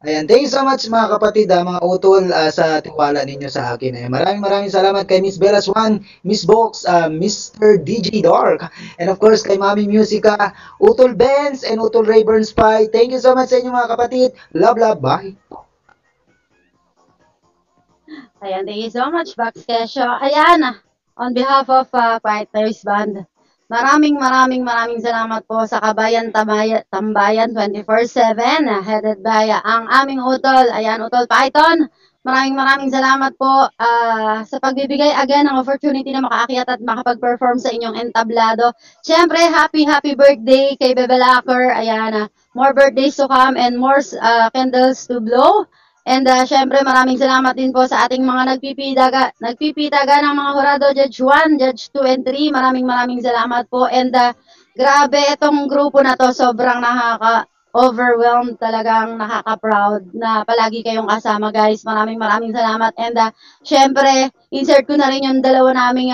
Ayan, thank you so much mga kapatid, mga utol, sa tiwala ninyo sa akin. Ayan, maraming salamat kay Miss Bella Swan, Miss Box, Mr. DJ Dark, and of course kay Mami Musica, Utol Benz, and Utol Rayburn Spy. Thank you so much sa inyo mga kapatid. Love, bye. Ayan, thank you so much, Bax Kesho. Ayan, on behalf of Quiet Noise Band, maraming salamat po sa Kabayan Tambayan 24/7, headed by ang aming utol, ayan, Utol Python. Maraming salamat po sa pagbibigay again ng opportunity na makaakyat at makapag-perform sa inyong entablado. Siyempre, happy birthday kay Bebe Lacquer. Ayan, more birthdays to come and more candles to blow. And syempre maraming salamat din po sa ating mga nagpipitaga ng mga hurado, Judge 1, Judge 2 and 3. Maraming salamat po. And grabe itong grupo na to, sobrang nakaka-overwhelmed, talagang nakaka-proud na palagi kayong kasama, guys. Maraming salamat. And syempre, insert ko na rin yung dalawa naming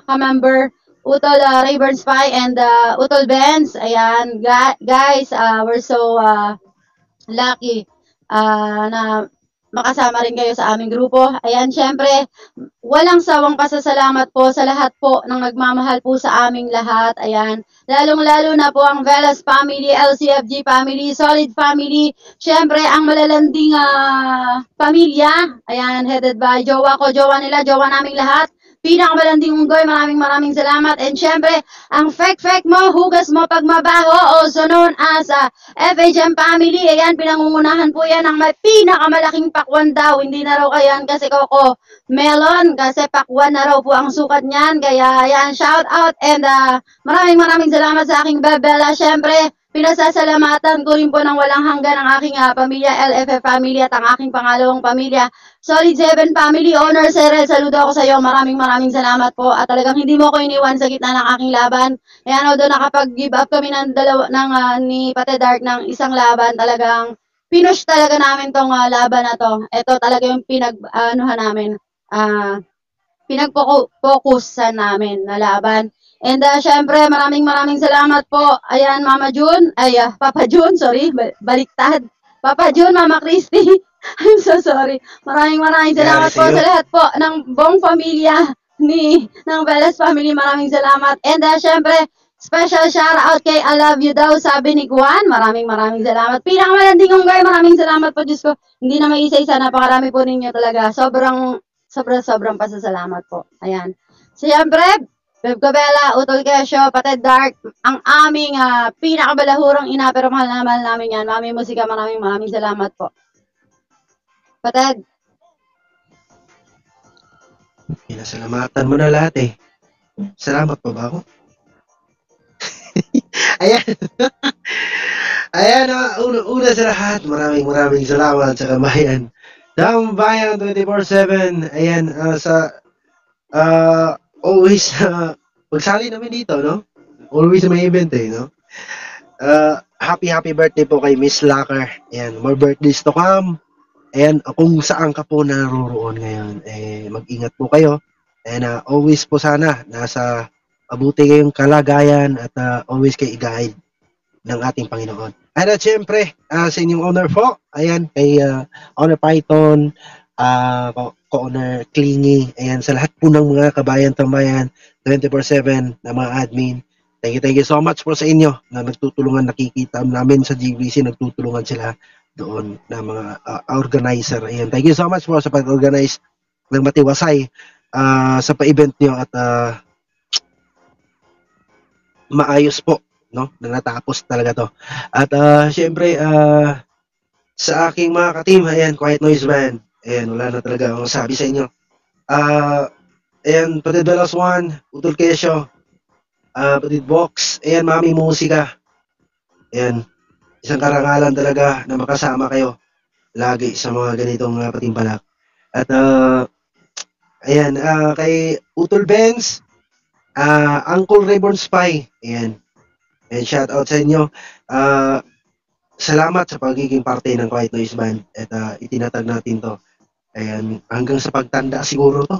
ka-member, Utol Rayburn Spy and Utol Benz. Ayan, guys, we're so lucky na makasama rin kayo sa aming grupo. Ayan, syempre, walang sawang pasasalamat po sa lahat po ng nagmamahal po sa aming lahat. Ayan, lalong-lalo na po ang Velas family, LCFG family, Solid family, syempre, ang malalanding pamilya. Ayan, headed by jowa ko, jowa nila, jowa naming lahat. Pinakamalanding unggoy, maraming salamat. And syempre, ang fake mo, hugas mo pag mabaho, also known as FHM family. Ayan, pinangungunahan po yan ng may pinakamalaking pakwan daw. Hindi na raw kayan kasi Coco Melon, kasi pakwan na raw po ang sukat niyan. Kaya ayan, shout out and maraming salamat sa aking bebela. Syempre, pinasasalamatan ko rin po ng walang hanggan ang aking pamilya, LFF family at ang aking pangalawang pamilya, Solid 7 family. Owner Serel, saludo ako sa iyo. Maraming salamat po. At talagang hindi mo ko iniwan sa gitna ng aking laban. Ayan, although nakapag-give up kami ng ni Pate Dark ng isang laban, talagang pinush talaga namin tong laban na to. Ito talaga yung namin, pinag-focusan namin na laban. And syempre, maraming salamat po. Ayan, Mama June, Papa June, sorry, baliktad. Papa June, Mama Christy. I'm so sorry. Maraming salamat po sa lahat po ng buong pamilya ng Velas family. Maraming salamat. And syempre, special shout out kay I love you daw, sabi ni Juan. Maraming salamat. Pinakamalanding unggoy, maraming salamat po, Diyos ko. Hindi na may isa-isa, napakarami po ninyo talaga. Sobrang pasasalamat po. Ayan. Siyempre, Beb Cabela, Utol Kesyo, Pate Dark, ang aming pinakabalahurang ina, pero mahal namin yan. Mami Musika, maraming salamat po. Pate. Pinasalamatan mo na lahat eh. Salamat pa ba ako? Ayan. Ayan, una sa lahat, maraming salamat sa Kabayan. Bayan 24/7. Ayan, always magsali namin dito, no? Always may event eh, no? Happy birthday po kay Miss Lacker. Ayan, more birthdays to come. Ayan, kung saan ka po naroroon ngayon, mag-ingat po kayo. And always po sana nasa mabuti kayong kalagayan at always kayo i-guide ng ating Panginoon. At syempre, sa inyong owner po, ayan, kay Owner Python, Owner Clingy, ayan, sa lahat po ng mga kabayan tambayan, 24/7 na mga admin. Thank you so much po sa inyo na nagtutulungan, nakikita namin sa GBC, nagtutulungan sila doon na mga organizer. Ayan, thank you so much po sa pag-organize ng matiwasay sa pa-event nyo at maayos po, no? Na natapos talaga to. At syempre, sa aking mga ka-team, ayan, Quiet Noise Band. Ayan, wala na talaga akong sabi sa inyo. Ayan, Patid Velas 1, Utol Kesyo, Patid Box, ayan, Mami Musika. Ayan, isang karangalan talaga na makasama kayo lagi sa mga ganitong patimpalak. At ayan, kay Utol Benz, Uncle Reborn Spy, ayan, and shout out sa inyo. Salamat sa pagiging parte ng Quiet Noise Band at itinatag natin to. Ayan, hanggang sa pagtanda siguro to.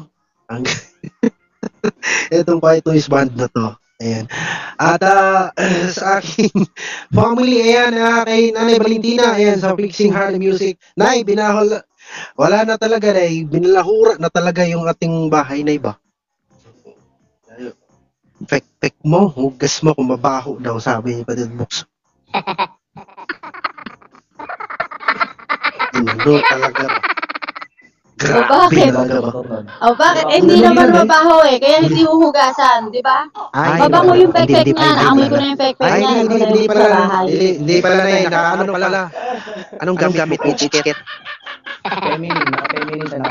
Itong Quiet Noise Band na to. Ayan. At sa aking family, ayan, kay Nanay Valentina, ayan, sa Fixing Heart Music. Nay, binahol, wala na talaga, Nay. Binalahura na talaga yung ating bahay, Nay ba? Pek mo, hugas mo kung mabaho daw, sabi ni Patid Box. Hindi talaga ba? Grabe talaga ba? Bakit? Hindi naman mabaho eh, kaya hindi huhugasan, di ba? Mabango yung pek-pek niya, naamoy ko na yung pek-pek niya. Hindi pala na yun, ano pala? Anong gamit ni Chiket? Feminine siya na.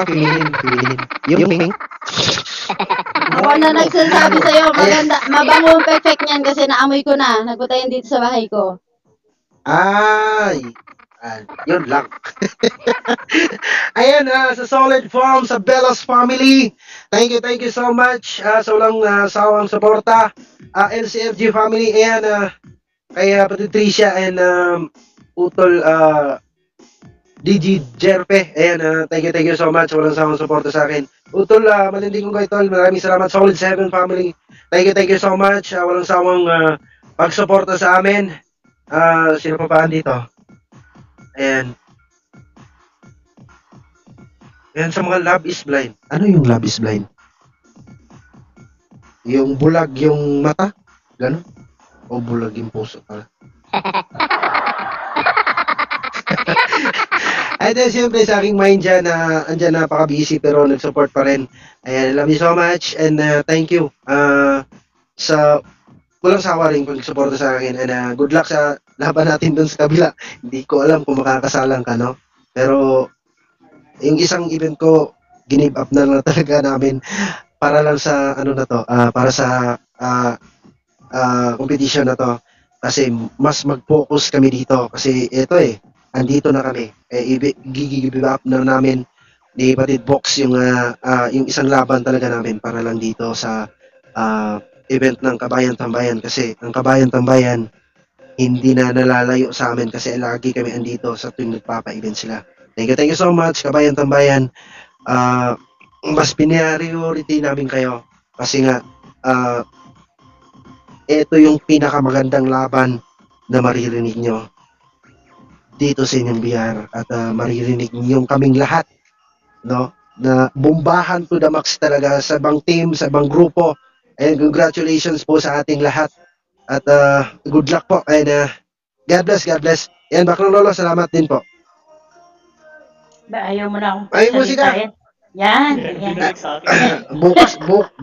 Feminine. Yung pink? Ako na nagsasabi sa'yo, maganda, mabango yung pek-pek niyan kasi naamoy ko na, nagputayin dito sa bahay ko. Ay, yun lang. Ayan, sa Solid Farm, sa Velas family, thank you so much sa walang sawang suporta. LCFG family, ayan, kay Patricia and Utol DG Jerpe, ayan, thank you so much, walang sawang suporta sa akin. Utol, malinding ko kay Tol, maraming salamat. Solid 7 family, thank you so much, walang sawang pagsuporta sa amin. Sino pa dito? Ayan. Ayan, sa mga Love is Blind. Ano yung Love is Blind? Yung bulag yung mata? Gano'n? O bulag yung puso pala? Ay, then, siyempre, sa aking mind dyan na andyan napaka-busy pero nag-support pa rin. Ayan, love you so much and thank you sa walang sawa rin pag-suporta sa akin and good luck sa laban natin dun sa kabila. Hindi ko alam kung makakasalang ka, no? Pero yung isang event ko, give up na lang talaga namin para lang sa ano na to, para sa competition na to. Kasi mas mag-focus kami dito kasi ito andito na kami. Give up na namin ni Batid Box yung isang laban talaga namin para lang dito sa event ng Kabayan Tambayan kasi ang Kabayan Tambayan hindi na nalalayo sa amin kasi lagi kami andito sa tuwing nagpapa-event sila. Thank you so much Kabayan Tambayan. Mas priority namin kayo kasi nga ito yung pinakamagandang laban na maririnig nyo dito sa inyong BR at maririnig nyo kaming lahat, no? Na bombahan to the max talaga sa ibang team, sa ibang grupo. And congratulations po sa ating lahat. At good luck po. And God bless, God bless. Yan, Baklang Lolo, salamat din po. Ba, ayaw mo na akong Ay, musika. pagsalitain. Yan.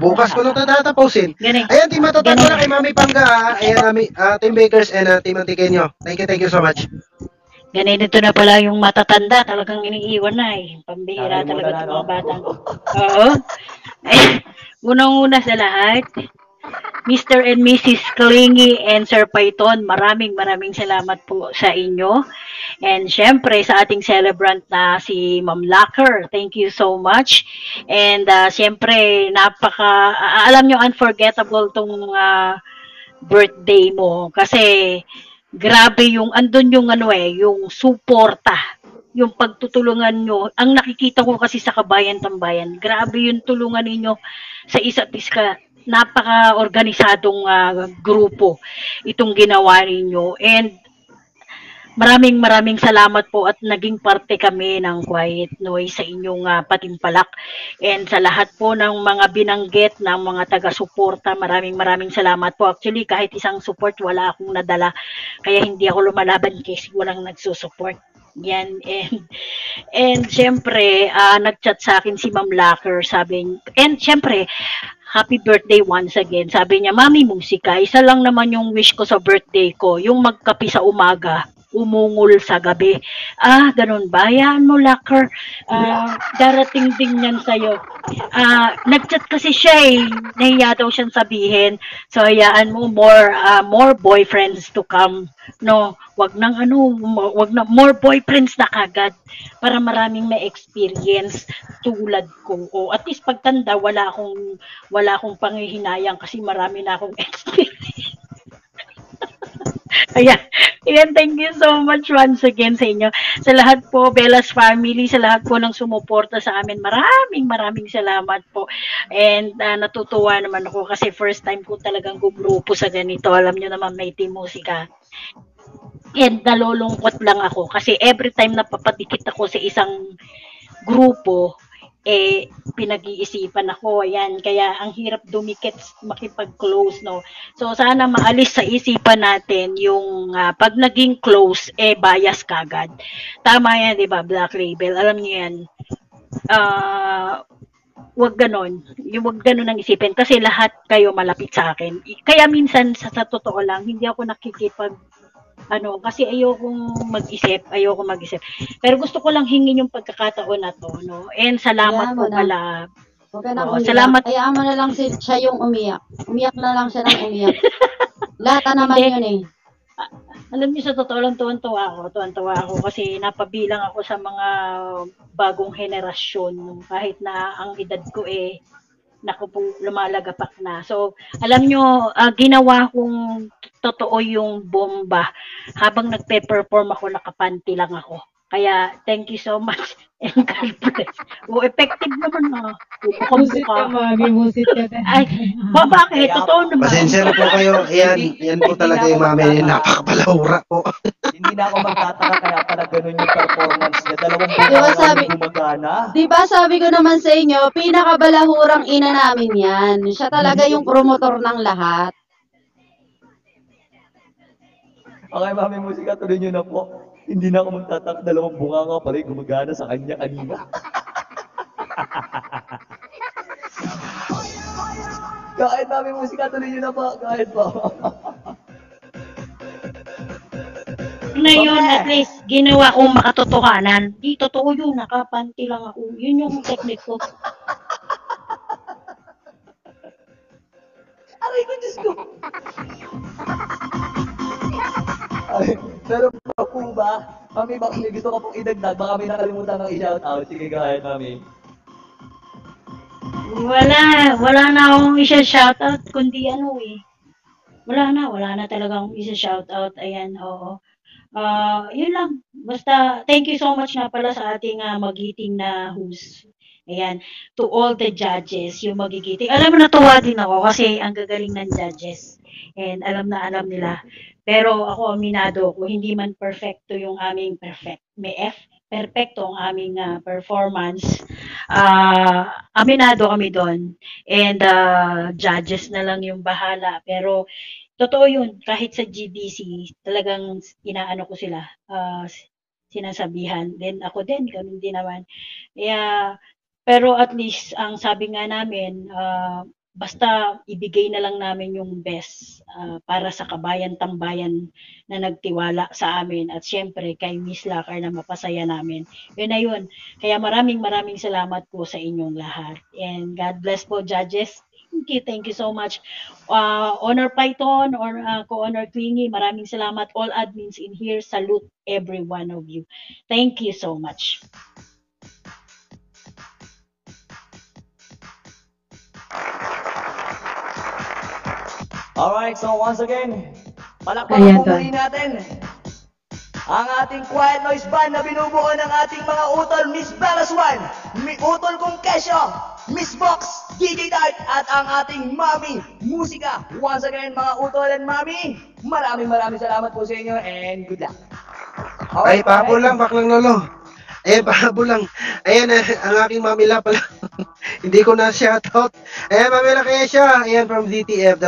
bukas ko na tatapusin. Galing. Ayan, team matatanto na kay Mami Pangga. Ayan, Team Bakers and Team Antiqueño. Thank you so much. Ganito na pala yung matatanda. Talagang iniiwan na eh. Pambihira talaga itong mga batang. Oo. Eh, unang-una sa lahat, Mr. and Mrs. Klingi and Sir Python, maraming salamat po sa inyo. And syempre sa ating celebrant na si Ma'am Lacker, thank you so much. And syempre alam nyo, unforgettable tong birthday mo kasi grabe yung andun yung yung suporta, yung pagtutulungan nyo. Ang nakikita ko kasi sa Kabayan Tambayan, grabe yung tulungan ninyo sa isa't isa. Napaka-organisadong grupo itong ginawa ninyo. And maraming salamat po at naging parte kami ng Quiet Noise sa inyong patimpalak. And sa lahat po ng mga binanggit ng mga taga-suporta, maraming salamat po. Actually, kahit isang support, wala akong nadala. Kaya hindi ako lumalaban kasi walang nagsusupport. Yan. And syempre, nag-chat sa akin si Ma'am Lacker, and syempre, happy birthday once again. Sabi niya, Mami, musika. Isa lang naman yung wish ko sa birthday ko, yung magkapi sa umaga, umungol sa gabi. Ganun ba? Hayaan mo, Lacker. Darating din yan sa'yo. Nag-chat kasi siya nahiya daw siyang sabihin. So, hayaan mo, more boyfriends to come. No, wag nang more boyfriends na kagad para maraming may experience tulad ko. O at least pagtanda wala akong panghihinayang kasi marami na akong experience. Ayan, thank you so much once again sa inyo. Sa lahat po, Bella's family, sa lahat po ng sumuporta sa amin, maraming salamat po. And natutuwa naman ako kasi first time ko talagang gumrupo sa ganito. Alam nyo naman may team musika. And nalulungkot lang ako kasi every time na papadikit ako sa isang grupo, pinag-iisipan ako. Ayan, kaya ang hirap dumikit, makipag-close, no? So, sana maalis sa isipan natin yung pag naging close, bias kagad. Tama yan, di ba, Black Label? Alam niyo yan. Wag ganon. Wag ganon ang isipin kasi lahat kayo malapit sa akin. Kaya minsan, sa totoo lang, hindi ako kasi ayokong mag-isip. Pero gusto ko lang hingin yung pagkakataon na to, no? And salamat po pala. Huwag ka na umiyak. Salamat. Hayaan mo na lang siya yung umiyak. Umiyak na lang siya ng umiyak. Lahat naman yun Alam niyo, sa totoo lang, tuwan-tuwa ako kasi napabilang ako sa mga bagong henerasyon. Kahit na ang edad ko naku po, lumalagapak na. So, alam nyo, ginawa kong totoo yung bomba. Habang nagpe-perform ako, nakapanty lang ako. Kaya, thank you so much. And God bless. O, effective naman na. Musit ka, mami. Musit ka. Ay, bakit? Totoo naman. Pasensya na po kayo. Yan po talaga yung mami. Napakabalahura po. Hindi na ako magtataka kaya pala ganun yung performance niya. Dalawang Di ba buwan sabi- gumagana. Di ba sabi ko naman sa inyo, pinakabalahurang ina namin yan. Siya talaga yung promotor ng lahat. Okay, mami musika, tuloy nyo na po. Hindi na ako magtataka, dalawang bunga nga pala yung gumagana sa kanya kanina. Kahit mami musika, tuloy nyo na po. Kahit po. Ngayon, at least, ginawa kong makatotohanan. Di, totoo yun. Nakapanti lang ako. Yun yung technique ko. Aray ko, Diyos ko. Ay, pero po ba? Mami, baka may gusto ka pong idagdag. Baka may nakalimutan ng i-shoutout. Sige, kahit mami. Wala na akong isa-shoutout, kundi ano eh. Wala na talaga akong isa-shoutout. Ayan, oo. Yun lang. Basta, thank you so much nga pala sa ating magiting na host. Ayan, to all the judges, yung magigiting. Alam mo, natuwa din ako kasi ang gagaling ng judges. And alam nila. Pero ako, aminado ko, hindi man perfecto yung aming perfecto ang aming performance. Aminado kami doon. And judges na lang yung bahala. Pero totoo yun, kahit sa GDC, talagang inaano ko sila, sinasabihan. Then ako din, ganun din naman. Pero at least, ang sabi nga namin, basta ibigay na lang namin yung best para sa kabayan-tambayan na nagtiwala sa amin. At syempre, kay Miss Lakar na mapasaya namin. Yun na yun. Kaya maraming salamat po sa inyong lahat. And God bless po, judges. Thank you so much. Honor Python or Co-Honor Clingy, maraming salamat. All admins in here, salute every one of you. Thank you so much. Alright, so once again, Ayan palakpakan po to. muli natin ang ating Quiet Noise Band na binubuo ng ating mga utol, Miss Belaswan, utol kong Kesyo, Miss Box, DJ Dart, at ang ating Mami Musika. Once again, mga utol and Mami, maraming salamat po sa inyo and good luck. Ay, pahabol lang, baklang lolo. Ayan, pahabol lang. Ayan, ang aking mamila pala. Hindi ko na shoutout. Ayan, mamila kaya siya. Ayan, from ZTF.